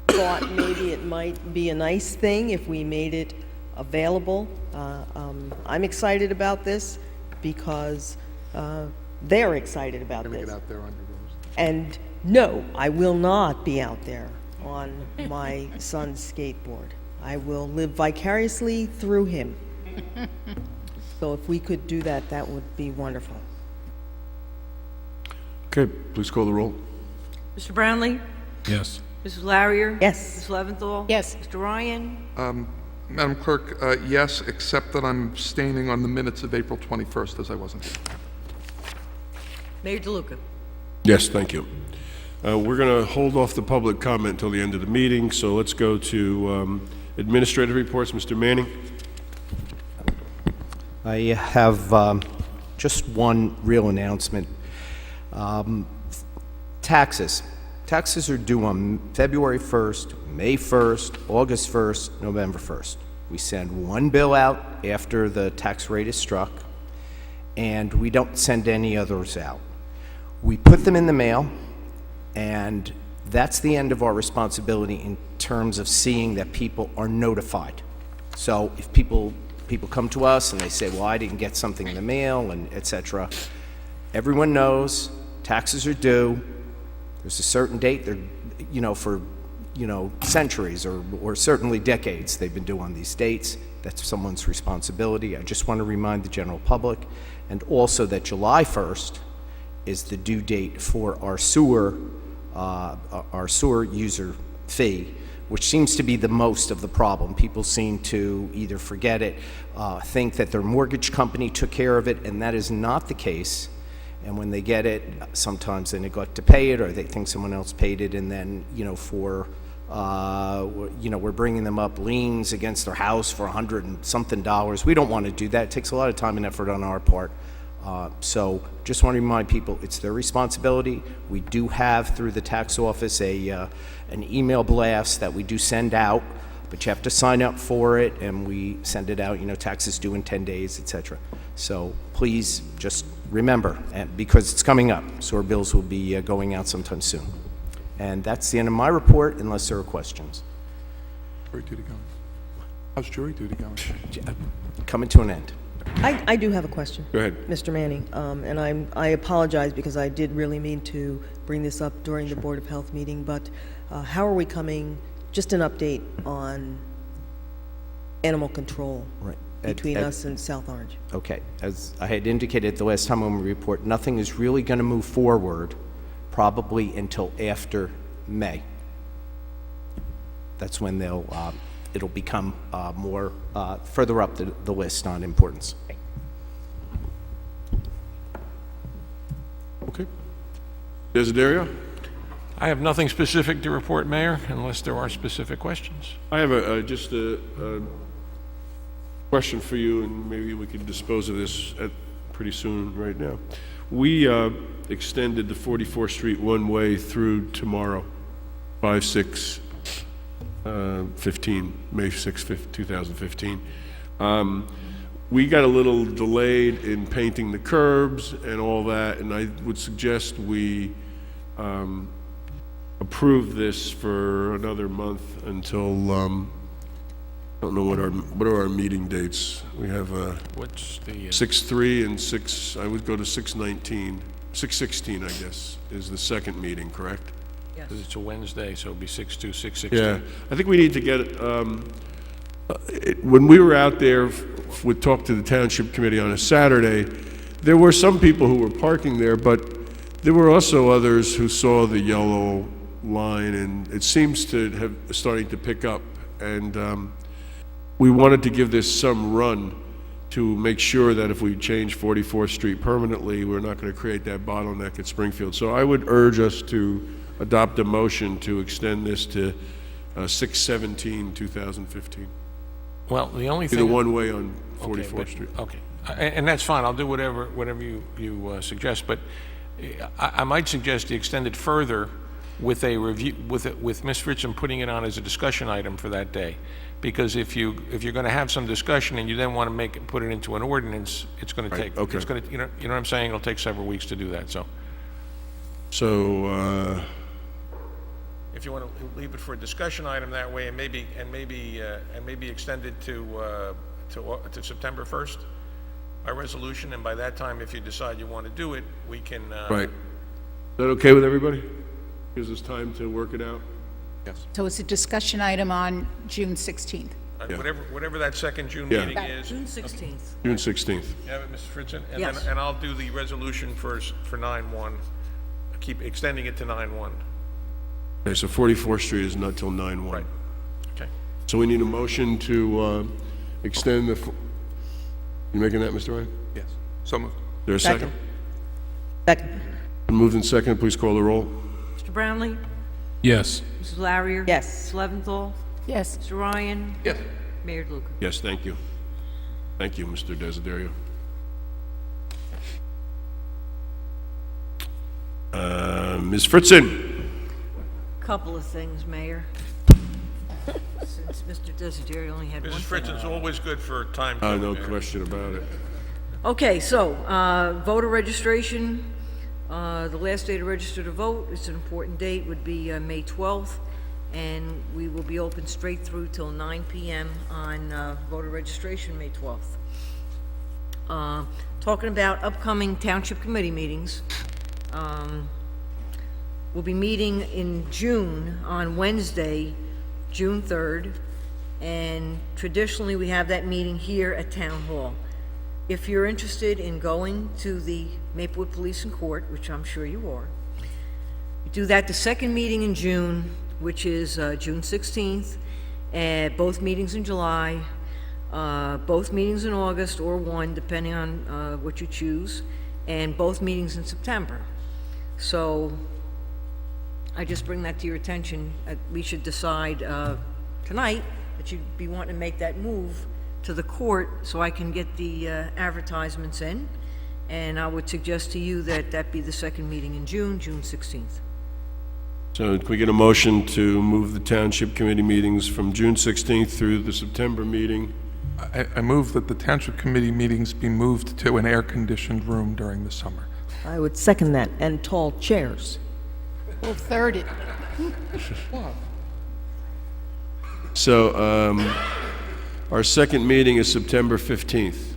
thought maybe it might be a nice thing if we made it available. I'm excited about this because they're excited about this. Get out there on your roads. And no, I will not be out there on my son's skateboard. I will live vicariously through him. So if we could do that, that would be wonderful. Okay, please call the roll. Mr. Brownlee? Yes. Mrs. Larrier? Yes. Ms. Leventhal? Yes. Mr. Ryan? Madam Clerk, yes, except that I'm abstaining on the minutes of April 21st as I wasn't here. Mayor DeLuca? Yes, thank you. We're going to hold off the public comment until the end of the meeting, so let's go to administrative reports. Mr. Manning? I have just one real announcement. Taxes. Taxes are due on February 1st, May 1st, August 1st, November 1st. We send one bill out after the tax rate is struck, and we don't send any others out. We put them in the mail, and that's the end of our responsibility in terms of seeing that people are notified. So if people come to us and they say, well, I didn't get something in the mail, and et cetera, everyone knows taxes are due. There's a certain date. They're, for, centuries or certainly decades they've been due on these dates. That's someone's responsibility. I just want to remind the general public, and also that July 1st is the due date for our sewer user fee, which seems to be the most of the problem. People seem to either forget it, think that their mortgage company took care of it, and that is not the case. And when they get it, sometimes they neglect to pay it, or they think someone else paid it, and then, we're bringing them up liens against their house for $100 and something. We don't want to do that. It takes a lot of time and effort on our part. So just want to remind people, it's their responsibility. We do have, through the tax office, an email blast that we do send out, but you have to sign up for it, and we send it out, taxes due in 10 days, etc. So please just remember, and because it's coming up, sewer bills will be going out sometime soon. And that's the end of my report, unless there are questions. Jury duty going? How's jury duty going? Coming to an end. I do have a question. Go ahead. Mr. Manning, and I apologize because I did really mean to bring this up during the Board of Health meeting, but how are we coming, just an update on animal control between us and South Orange? Okay, as I had indicated the last time when we report, nothing is really going to move forward probably until after May. That's when it'll become more further up the list on importance. Okay. Desiderio? I have nothing specific to report, Mayor, unless there are specific questions. I have just a question for you, and maybe we can dispose of this pretty soon right now. We extended the 44th Street one-way through tomorrow, 5/6/15, May 6, 2015. We got a little delayed in painting the curbs and all that, and I would suggest we approve this for another month until, I don't know what are our meeting dates. We have What's the... 6/3 and 6, I would go to 6/19, 6/16, I guess, is the second meeting, correct? Yes. It's a Wednesday, so it'll be 6/2, 6/16. Yeah, I think we need to get it, when we were out there, we talked to the Township Committee on a Saturday, there were some people who were parking there, but there were also others who saw the yellow line, and it seems to have starting to pick up, and we wanted to give this some run to make sure that if we change 44th Street permanently, we're not going to create that bottleneck at Springfield. So I would urge us to adopt a motion to extend this to 6/17/2015. Well, the only thing... The one way on 44th Okay, but- Street. Okay, and that's fine, I'll do whatever you suggest, but I might suggest to extend it further with a review, with Ms. Fritzen putting it on as a discussion item for that day. Because if you're going to have some discussion and you then want to put it into an ordinance, it's going to take, okay. it's going to, you know what I'm saying? It'll take several weeks to do that, so. So, If you want to leave it for a discussion item that way, and maybe extend it to September 1st, by resolution, and by that time, if you decide you want to do it, we can. right. Is that okay with everybody? Gives us time to work it out? Yes. So it's a discussion item on June 16th. Yeah. Whatever that second June Yeah. meeting is. June 16th. June 16th. You have it, Mrs. Fritzen? And Yes. then, and I'll do the resolution for 9/1, keep extending it to 9/1. Okay, so 44th Street is not till 9/1. Right. Okay. So we need a motion to extend the, you making that, Mr. Ryan? Yes. So moved. Is there a second? Second. Moved and second, please call the roll. Mr. Brownlee? Yes. Mrs. Larrier? Yes. Mrs. Leventhal? Yes. Mr. Ryan? Yes. Mayor Luca? Yes, thank you. Thank you, Mr. Desiderio. Ms. Fritzen? Couple of things, Mayor. Since Mr. Desiderio only had one Mrs. thing. Fritzen, it's always good for time. No killing, Mayor. question about it. Okay, so, voter registration, the last day to register to vote, it's an important date, would be May 12th, and we will be open straight through till 9 p.m. on voter registration, May 12th. Talking about upcoming township committee meetings, we'll be meeting in June on Wednesday, June 3rd, and traditionally we have that meeting here at Town Hall. If you're interested in going to the Maplewood Police and Court, which I'm sure you are, you do that the second meeting in June, which is June 16th, both meetings in July, both meetings in August, or one, depending on what you choose, and both meetings in September. So I just bring that to your attention. We should decide tonight that you'd be wanting to make that move to the court so I can get the advertisements in, and I would suggest to you that that be the second meeting in June, June 16th. So can we get a motion to move the township committee meetings from June 16th through the September meeting? I move that the township committee meetings be moved to an air-conditioned room during the summer. I would second that, and tall chairs. We'll third it. So our second meeting is September 15th.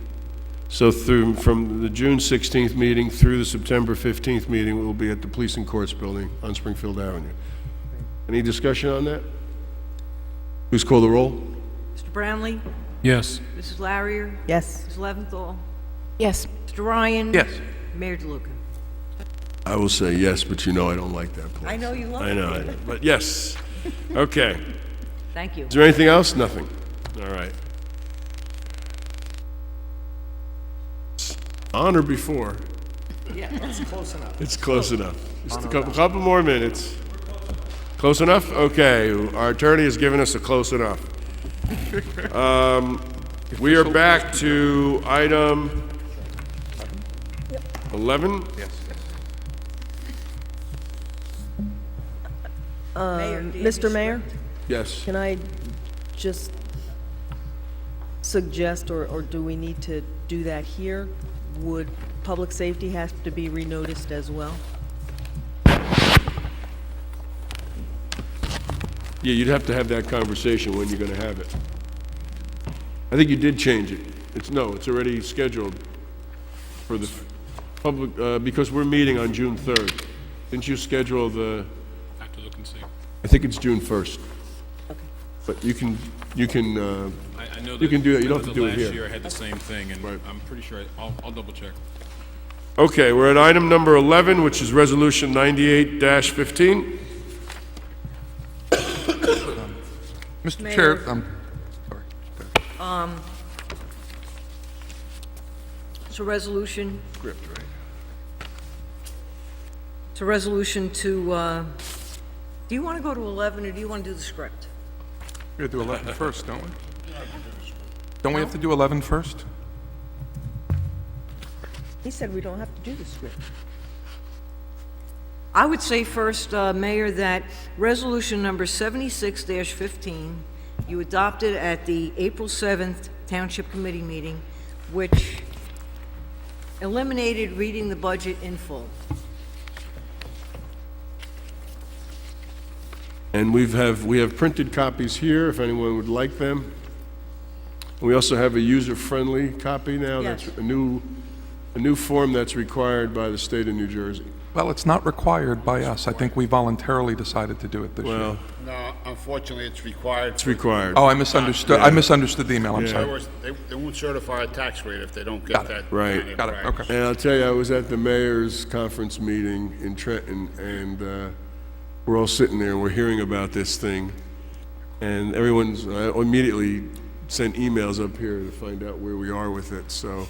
So from the June 16th meeting through the September 15th meeting, we'll be at the Police and Courts Building on Springfield Avenue. Any discussion on that? Please call the roll. Mr. Brownlee? Yes. Mrs. Larrier? Yes. Ms. Leventhal? Yes. Mr. Ryan? Yes. Mayor DeLuca? I will say yes, but you know I don't like that place. I know you love it. I know, but yes. Okay. Thank you. Is there anything else? Nothing. All right. On or before? Yeah, It's close enough. It's close enough. Just a couple more minutes. Close enough? Okay, our attorney has given us a close enough. We are back to item 11? Yes. Mr. Mayor, Yes. can I just suggest, or do we need to do that here? Would public safety have to be renoticed as well? Yeah, you'd have to have that conversation when you're gonna have it. I think you did change it. It's already scheduled for the public, because we're meeting on June 3rd. Didn't you schedule the, I have to look and see. I think it's June 1st. Okay. But you can, I know You can do that. You I don't know have to do it here. Last year I had the same thing, and Right. I'm pretty sure, I'll double check. okay, we're at item number 11, which is Resolution 98-15. Mr. Chair, sorry. It's a resolution. Script, right? It's a resolution to, do you want to go to 11 or do you want to do the script? We gotta do 11 first, don't we? Don't we have to do 11 first? He said we don't have to do the script. I would say first, Mayor, that resolution number 76-15, you adopted at the April 7th Township Committee meeting, which eliminated reading the budget in full. And we have printed copies here, if anyone would like them. We also have a user-friendly copy now. Yes. That's a new form that's required by the state of New Jersey. Well, it's not required by us. I think we voluntarily decided to do it this year. Well, No, unfortunately, it's required. it's required. Oh, I misunderstood. I misunderstood the email. I'm Yeah. In other sorry. words, they won't certify a tax rate if they don't get that. Right. kind of Got it, practice. okay. And I'll tell you, I was at the mayor's conference meeting in Trenton, and we're all sitting there, and we're hearing about this thing, and I immediately sent emails up here to find out where we are with it. So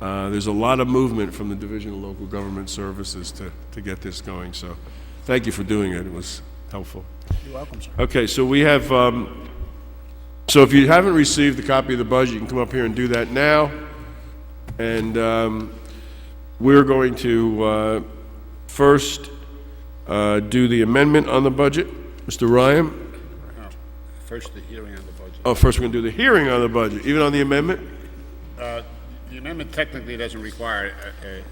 there's a lot of movement from the Division of Local Government Services to get this going. So thank you for doing it. It was helpful. You're welcome, sir. Okay, so we have, so if you haven't received a copy of the budget, you can come up here and do that now. And we're going to first do the amendment on the budget. Mr. Ryan? No, First, the hearing on the budget. Oh, first we're going to do the hearing on the budget, even on the amendment? The amendment technically doesn't require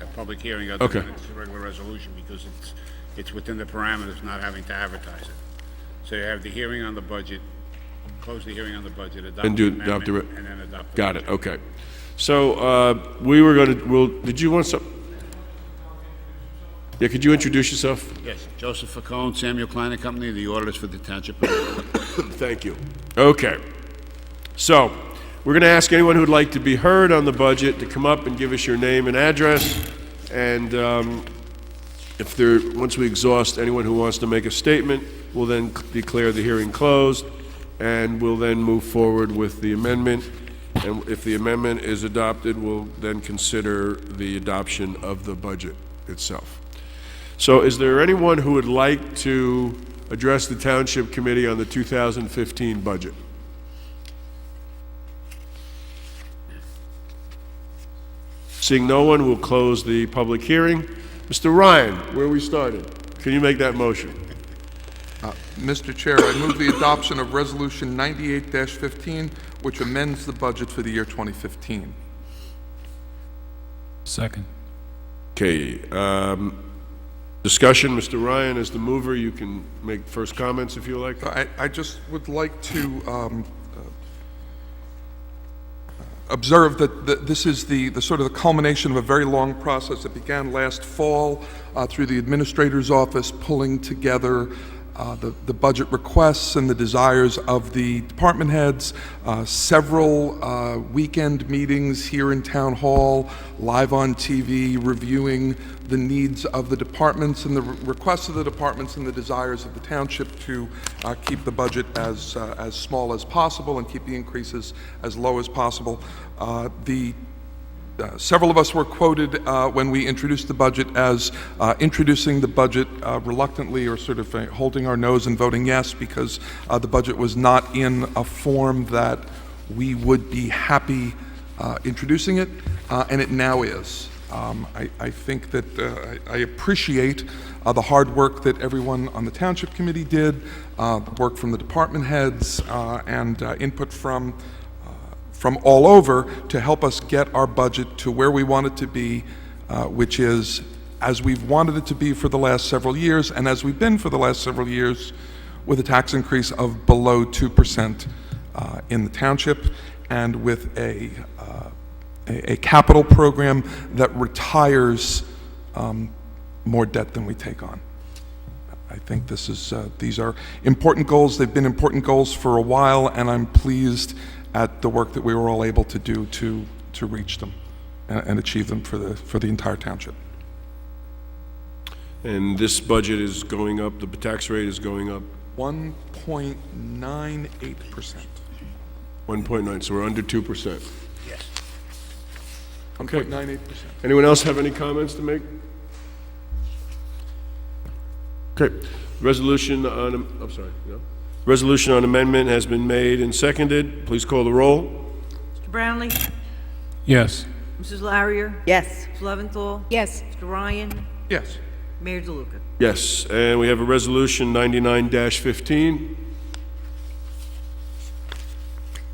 a public hearing other Okay. than it's a regular resolution because it's within the parameters not having to advertise it. So you have the hearing on the budget, close the hearing on the budget, adopt And the adopt the amendment, and then adopt the Got budget. it, okay. So, we were gonna, did you want some? Yeah, could you introduce yourself? Yes, Joseph Facone, Samuel Klein and Company, the auditors for the Township. Thank you. Okay. So, we're going to ask anyone who'd like to be heard on the budget to come up and give us your name and address. And once we exhaust anyone who wants to make a statement, we'll then declare the hearing closed, and we'll then move forward with the amendment. And if the amendment is adopted, we'll then consider the adoption of the budget itself. So is there anyone who would like to address the Township Committee on the 2015 budget? Seeing no one, we'll close the public hearing. Mr. Ryan, where we started, can you make that motion? Mr. Chair, I move the adoption of Resolution 98-15, which amends the budget for the year 2015. Second. Okay, discussion, Mr. Ryan, as the mover, you can make first comments if you like. I just would like to observe that this is the sort of the culmination of a very long process that began last fall through the Administrator's Office, pulling together the budget requests and the desires of the department heads, several weekend meetings here in Town Hall, live on TV, reviewing the needs of the departments and the requests of the departments and the desires of the township to keep the budget as small as possible and keep the increases as low as possible. Several of us were quoted when we introduced the budget as introducing the budget reluctantly, or sort of holding our nose and voting yes, because the budget was not in a form that we would be happy introducing it, and it now is. I think that I appreciate the hard work that everyone on the Township Committee did, the work from the department heads, and input from all over to help us get our budget to where we want it to be, which is as we've wanted it to be for the last several years, and as we've been for the last several years, with a tax increase of below 2% in the township, and with a capital program that retires more debt than we take on. I think these are important goals. They've been important goals for a while, and I'm pleased at the work that we were all able to do to reach them and achieve them for the entire township. And this budget is going up, the tax rate is going up? 1.98%. 1.9, so we're under 2%. Yes. Okay. 1.98%. Anyone else have any comments to make? Okay. Resolution on, I'm sorry, no? Resolution on amendment has been made and seconded. Please call the roll. Mr. Brownlee? Yes. Mrs. Larrier? Yes. Mrs. Leventhal? Yes. Mr. Ryan? Yes. Mayor DeLuca? Yes, and we have a resolution 99-15.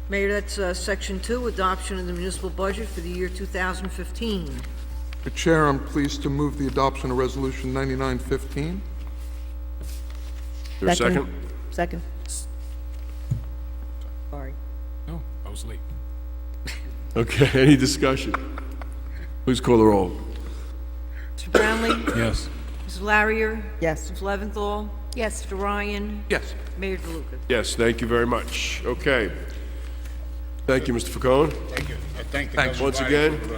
Mayor, that's Section 2, adoption of the municipal budget for the year 2015. Mr. Chair, I'm pleased to move the adoption of Resolution 99-15. Is there a second? Second. Sorry. No, I was late. Okay, any discussion? Please call the roll. Mr. Brownlee? Yes. Mrs. Larrier? Yes. Mrs. Leventhal? Yes. Mr. Ryan? Yes. Mayor DeLuca? Yes, thank you very much. Okay. Thank you, Mr. Facone. Thank you. I thank the Thanks once governing again.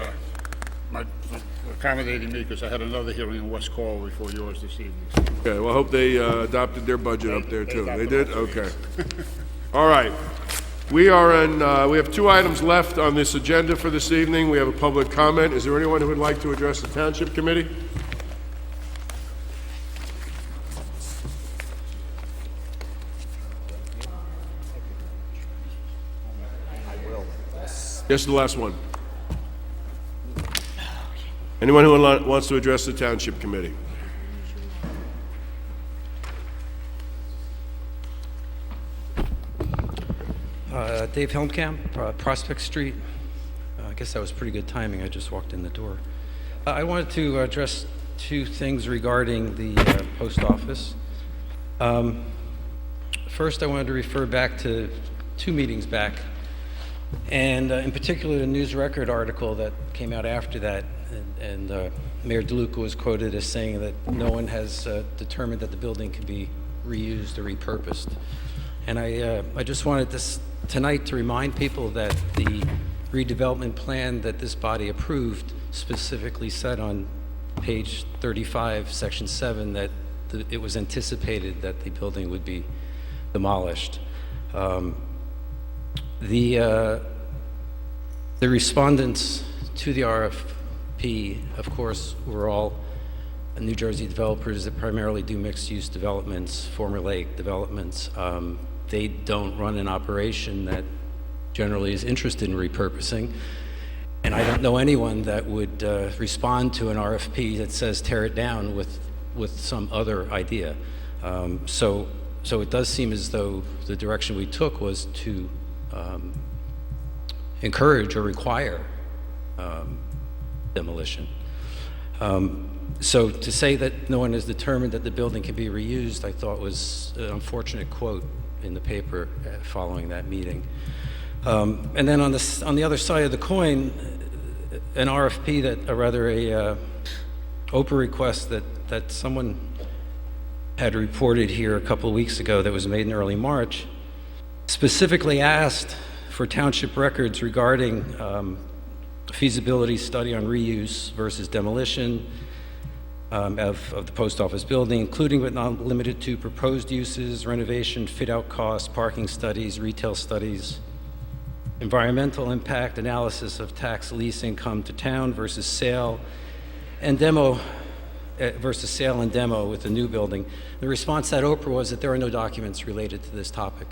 body for accommodating me, because I had another hearing in West Cornwall before yours this evening. Okay, well, I hope they adopted their budget up there, too. They did? Okay. All right. We have 2 items left on this agenda for this evening. We have a public comment. Is there anyone who would like to address the Township Committee? Yes, the last one. Anyone who wants to address the Township Committee? Dave Helmkamp, Prospect Street, I guess that was pretty good timing. I just walked in the door. I wanted to address two things regarding the post office. First, I wanted to refer back to 2 meetings back, and in particular, the News Record article that came out after that, and Mayor DeLuca was quoted as saying that no one has determined that the building can be reused or repurposed. And I just wanted tonight to remind people that the redevelopment plan that this body approved specifically said on page 35, section 7, that it was anticipated that the building would be demolished. The respondents to the RFP, of course, were all New Jersey developers that primarily do mixed-use developments, former lake developments. They don't run an operation that generally is interested in repurposing, and I don't know anyone that would respond to an RFP that says tear it down with some other idea. So it does seem as though the direction we took was to encourage or require demolition. So to say that no one has determined that the building can be reused, I thought was an unfortunate quote in the paper following that meeting. And then on the other side of the coin, an RFP that, or rather a OPA request that someone had reported here a couple of weeks ago that was made in early March, specifically asked for township records regarding feasibility study on reuse versus demolition of the post office building, including but not limited to proposed uses, renovation, fit-out costs, parking studies, retail studies, environmental impact analysis of tax lease income to town versus sale and demo with the new building. The response at Oprah was that there are no documents related to this topic.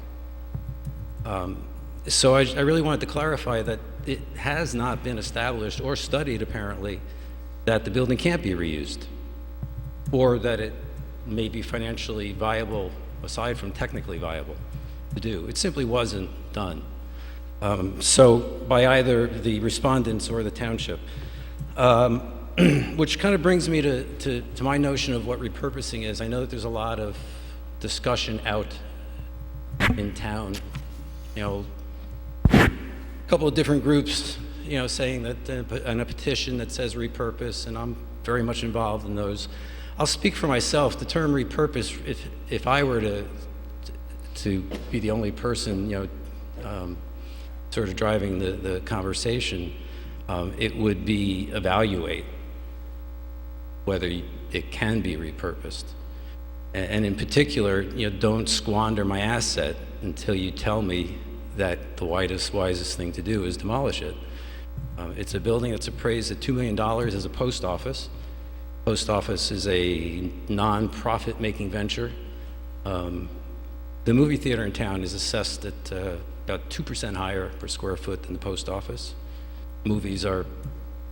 So I really wanted to clarify that it has not been established or studied, apparently, that the building can't be reused, or that it may be financially viable, aside from technically viable, to do. It simply wasn't done. So by either the respondents or the township. Which kind of brings me to my notion of what repurposing is. I know that there's a lot of discussion out in town, a couple of different groups, saying that in a petition that says repurpose, and I'm very much involved in those. I'll speak for myself. The term repurpose, if I were to be the only person, sort of driving the conversation, it would be evaluate whether it can be repurposed. And in particular, don't squander my asset until you tell me that the wisest thing to do is demolish it. It's a building that's appraised at $2 million as a post office. Post office is a non-profit making venture. The movie theater in town is assessed at about 2% higher per square foot than the post office. Movies are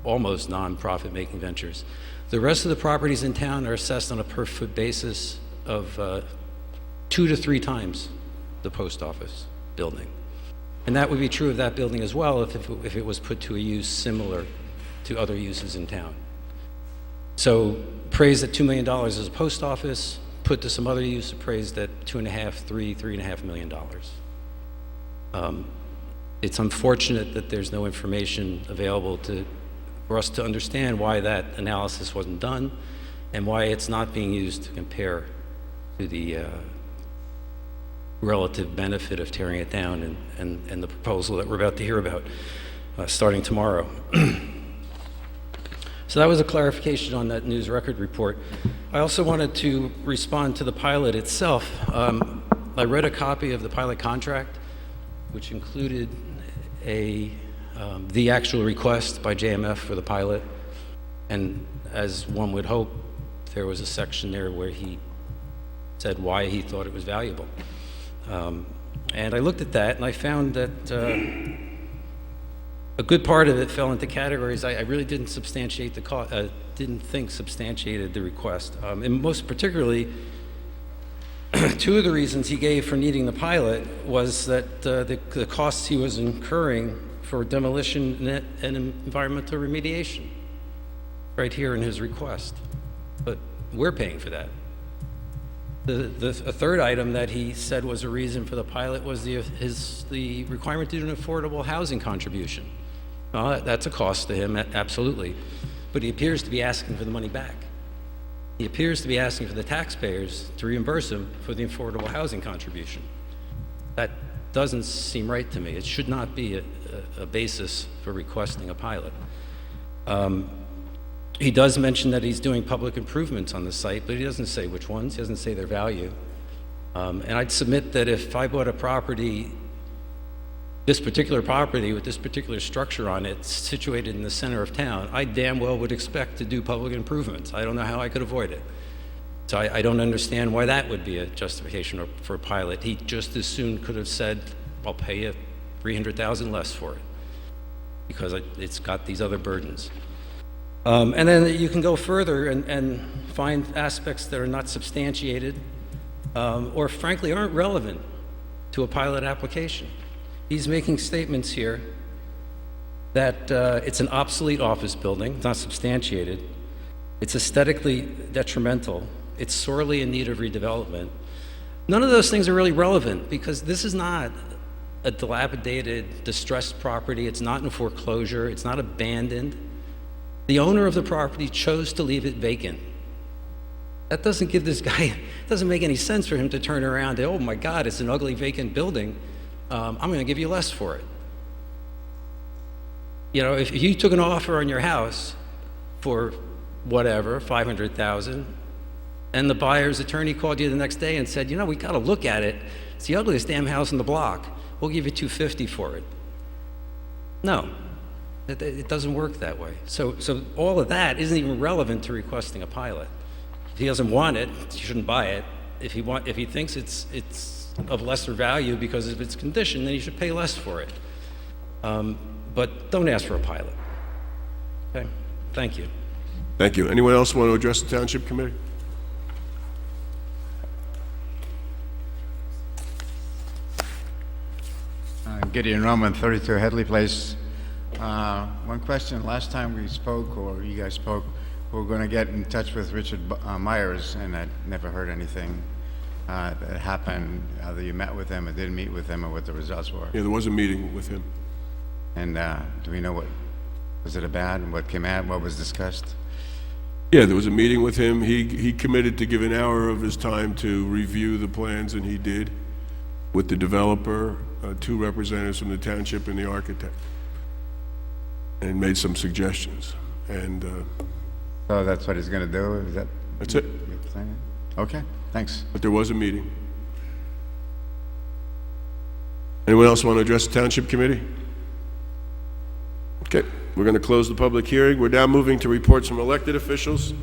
almost non-profit making ventures. The rest of the properties in town are assessed on a per foot basis of 2 to 3 times the post office building. And that would be true of that building as well if it was put to a use similar to other uses in town. So appraised at $2 million as a post office, put to some other use, appraised at $3.5 million. It's unfortunate that there's no information available for us to understand why that analysis wasn't done and why it's not being used to compare to the relative benefit of tearing it down and the proposal that we're about to hear about starting tomorrow. So that was a clarification on that news record report. I also wanted to respond to the pilot itself. I read a copy of the pilot contract, which included the actual request by JMF for the pilot, and as one would hope, there was a section there where he said why he thought it was valuable. And I looked at that and I found that a good part of it fell into categories I really didn't substantiate didn't think substantiated the request. And most particularly, 2 of the reasons he gave for needing the pilot was that the costs he was incurring for demolition and environmental remediation, right here in his request. But we're paying for that. A third item that he said was a reason for the pilot was the requirement to do an affordable housing contribution. That's a cost to him, absolutely. But he appears to be asking for the money back. He appears to be asking for the taxpayers to reimburse him for the affordable housing contribution. That doesn't seem right to me. It should not be a basis for requesting a pilot. He does mention that he's doing public improvements on the site, but he doesn't say which ones. He doesn't say their value. And I'd submit that if I bought a property, this particular property with this particular structure on it, situated in the center of town, I damn well would expect to do public improvements. I don't know how I could avoid it. So I don't understand why that would be a justification for a pilot. He just as soon could have said, I'll pay you $300,000 less for it, because it's got these other burdens. And then you can go further and find aspects that are not substantiated or frankly aren't relevant to a pilot application. He's making statements here that it's an obsolete office building, it's not substantiated, it's aesthetically detrimental, it's sorely in need of redevelopment. None of those things are really relevant because this is not a dilapidated, distressed property, it's not in foreclosure, it's not abandoned. The owner of the property chose to leave it vacant. That doesn't give this guy, it doesn't make any sense for him to turn around and, oh my God, it's an ugly vacant building. I'm going to give you less for it. You know, if you took an offer on your house for whatever, $500,000, and the buyer's attorney called you the next day and said, you know, we got to look at it. It's the ugliest damn house in the block. We'll give you $250 for it. No. It doesn't work that way. So all of that isn't even relevant to requesting a pilot. If he doesn't want it, you shouldn't buy it. If he thinks it's of lesser value because of its condition, then you should pay less for it. But don't ask for a pilot. Okay? Thank you. Thank you. Anyone else want to address the Township Committee? Gideon Roman, 32 Headley Place. One question, last time we spoke, or you guys spoke, we were going to get in touch with Richard Myers, and I never heard anything that happened, either you met with him or didn't meet with him, or what the results were. Yeah, there was a meeting with him. And do we know what, was it about, and what came out, what was discussed? Yeah, there was a meeting with him. He committed to give an hour of his time to review the plans, and he did, with the developer, 2 representatives from the township, and the architect, and made some suggestions. And so that's what he's going to do? Is that? That's it. Okay, thanks. But there was a meeting. Anyone else want to address the Township Committee? Okay, we're going to close the public hearing. We're now moving to reports from elected officials.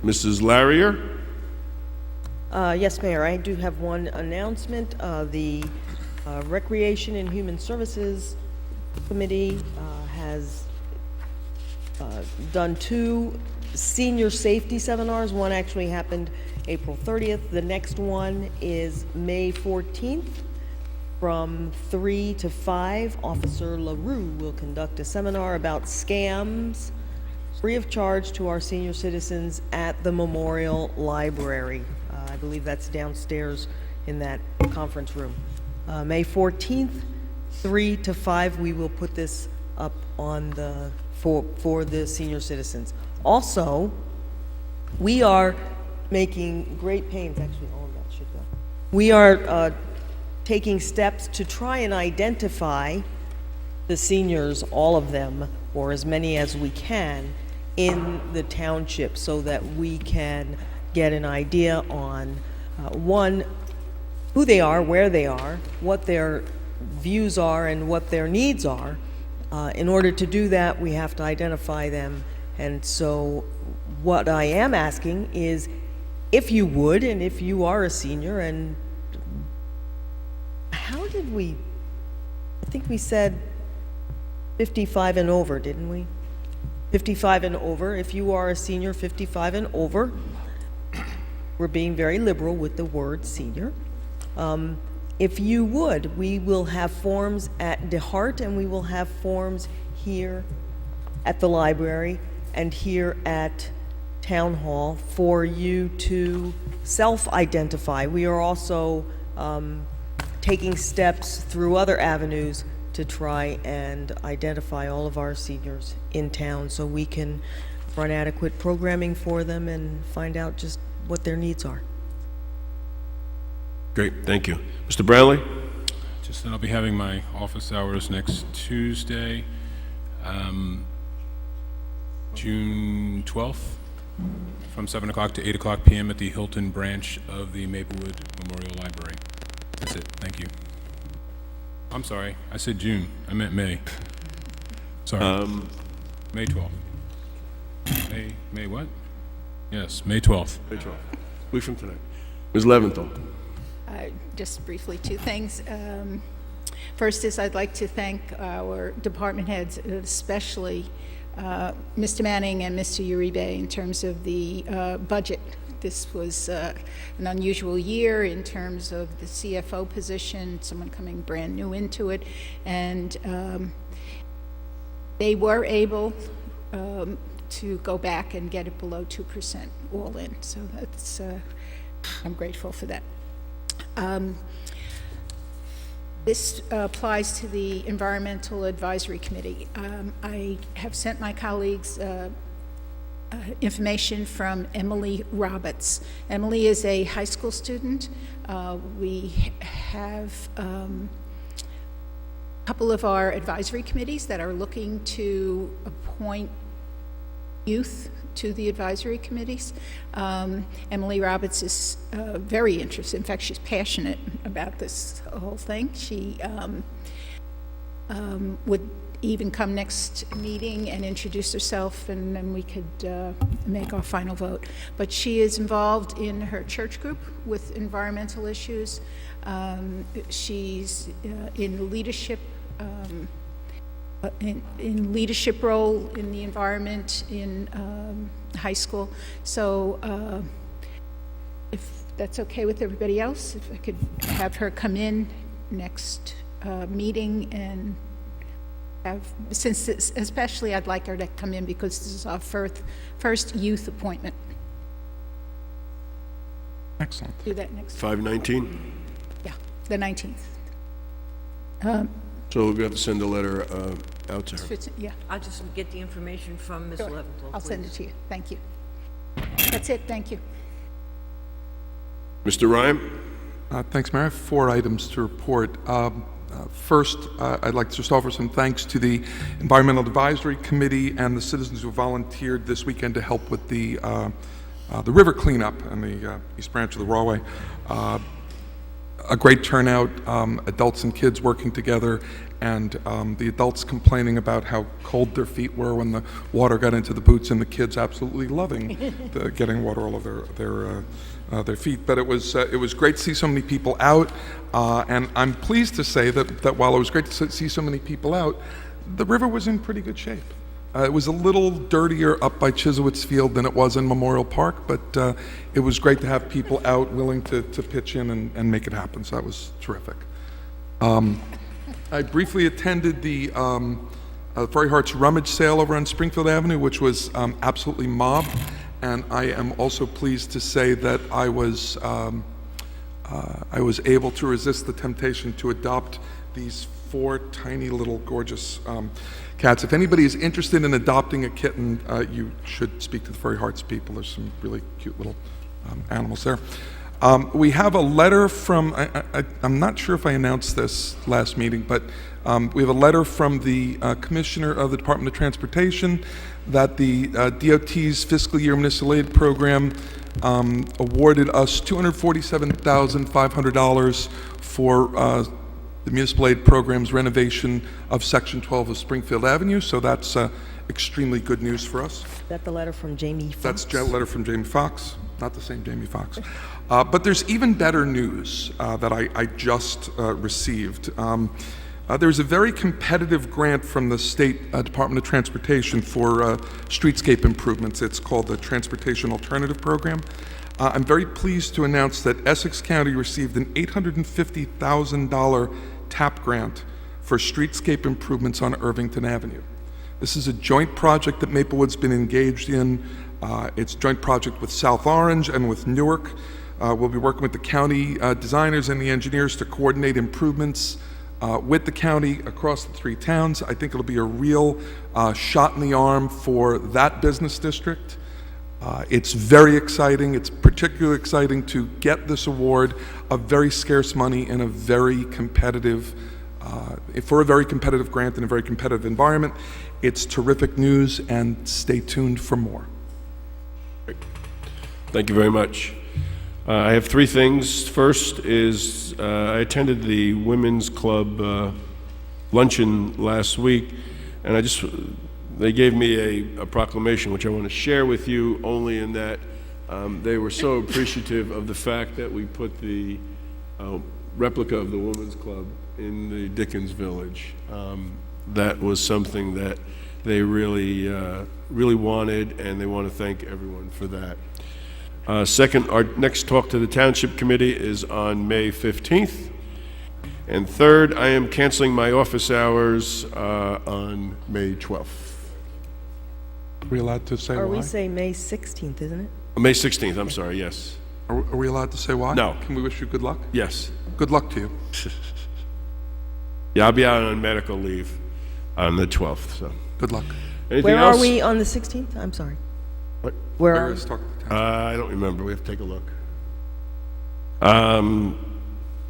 Mrs. Larrier? Yes, Mayor, I do have one announcement. The Recreation and Human Services Committee has done 2 senior safety seminars. One actually happened April 30th. The next one is May 14th from 3 to 5. Officer LaRue will conduct a seminar about scams free of charge to our senior citizens at the Memorial Library. I believe that's downstairs in that conference room. May 14th, 3 to 5, we will put this up on for the senior citizens. Also, we are making great pains, actually all of that should go. We are taking steps to try and identify the seniors, all of them, or as many as we can, in the township so that we can get an idea on, one, who they are, where they are, what their views are, and what their needs are. In order to do that, we have to identify them. And so what I am asking is, if you would, and if you are a senior, and how did we, I think we said 55 and over, didn't we? 55 and over. If you are a senior, 55 and over, we're being very liberal with the word senior. if you would, we will have forms at the Hart, and we will have forms here at the library and here at Town Hall for you to self-identify. We are also taking steps through other avenues to try and identify all of our seniors in town so we can run adequate programming for them and find out just what their needs are. Great, thank you. Mr. Brownlee? Just that I'll be having my office hours next Tuesday, June 12th, from 7 o'clock to 8 o'clock p.m. at the Hilton branch of the Maplewood Memorial Library. That's it, thank you. I'm sorry, I said June, I meant May. Sorry, May 12th. May what? Yes, May 12th. May 12th. Week from tonight. Ms. Leventhal? Just briefly, two things. First is I'd like to thank our department heads, especially Mr. Manning and Mr. Uribe, in terms of the budget. This was an unusual year in terms of the CFO position, someone coming brand new into it, and they were able to go back and get it below 2% all in. So that's, I'm grateful for that. This applies to the Environmental Advisory Committee. I have sent my colleagues information from Emily Roberts. Emily is a high school student. We have a couple of our advisory committees that are looking to appoint youth to the advisory committees. Emily Roberts is very interested. In fact, she's passionate about this whole thing. She would even come next meeting and introduce herself, and then we could make our final vote. But she is involved in her church group with environmental issues. She's in leadership in leadership role in the environment in high school. So if that's okay with everybody else, if I could have her come in next meeting and have, since this, especially I'd like her to come in because this is our first youth appointment. Excellent. Do that next. 5/19? Yeah, the 19th. So we're going to have to send a letter out to her. Yeah. I'll just get the information from Ms. Sure. Leventhal, I'll send it please. to you. Thank you. That's it. Thank you. Mr. Ryan? Thanks, Mayor. I have 4 items to report. First, I'd like to just offer some thanks to the Environmental Advisory Committee and the citizens who volunteered this weekend to help with the river cleanup and the East Branch of the Rawway. A great turnout, adults and kids working together, and the adults complaining about how cold their feet were when the water got into the boots, and the kids absolutely loving getting water all over their feet. But it was great to see so many people out, and I'm pleased to say that while it was great to see so many people out, the river was in pretty good shape. It was a little dirtier up by Chisowitz Field than it was in Memorial Park, but it was great to have people out willing to pitch in and make it happen, so that was terrific. I briefly attended the Furry Hearts rummage sale over on Springfield Avenue, which was absolutely mobbed, and I am also pleased to say that I was able to resist the temptation to adopt these 4 tiny little gorgeous cats. If anybody is interested in adopting a kitten, you should speak to the Furry Hearts people. There's some really cute little animals there. We have a letter from, I'm not sure if I announced this last meeting, but we have a letter from the Commissioner of the Department of Transportation that the DOT's fiscal year municipal aid program awarded us $247,500 for the municipal aid program's renovation of Section 12 of Springfield Avenue, so that's extremely good news for us. Is that the letter from Jamie Foxx? That's a letter from Jamie Foxx, not the same Jamie Foxx. But there's even better news that I just received. There's a very competitive grant from the State Department of Transportation for streetscape improvements. It's called the Transportation Alternative Program. I'm very pleased to announce that Essex County received an $850,000 TAP grant for streetscape improvements on Irvington Avenue. This is a joint project that Maplewood's been engaged in. It's a joint project with South Orange and with Newark. We'll be working with the county designers and the engineers to coordinate improvements with the county across the 3 towns. I think it'll be a real shot in the arm for that business district. It's very exciting. It's particularly exciting to get this award of very scarce money in a very competitive, for a very competitive grant in a very competitive environment. It's terrific news, and stay tuned for more. Thank you very much. I have 3 things. First is I attended the Women's Club luncheon last week, and they gave me a proclamation which I want to share with you, only in that they were so appreciative of the fact that we put the replica of the Women's Club in the Dickens Village. That was something that they really wanted, and they want to thank everyone for that. Second, our next talk to the Township Committee is on May 15th. And third, I am canceling my office hours on May 12th. Are we allowed to say why? Or we say May 16th, isn't it? May 16th, I'm sorry, yes. Are we allowed to say why? No. Can we wish you good luck? Yes. Good luck to you. Yeah, I'll be out on medical leave on the 12th, so. Good luck. Anything Where else? are we on the 16th? I'm sorry. What? Where are we? I don't remember. We have to take a look.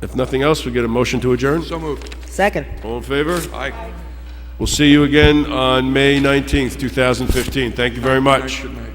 If nothing else, we get a motion to adjourn. So moved. Second. All in favor? Aye. We'll see you again on May 19th, 2015. Thank you very much. Good night.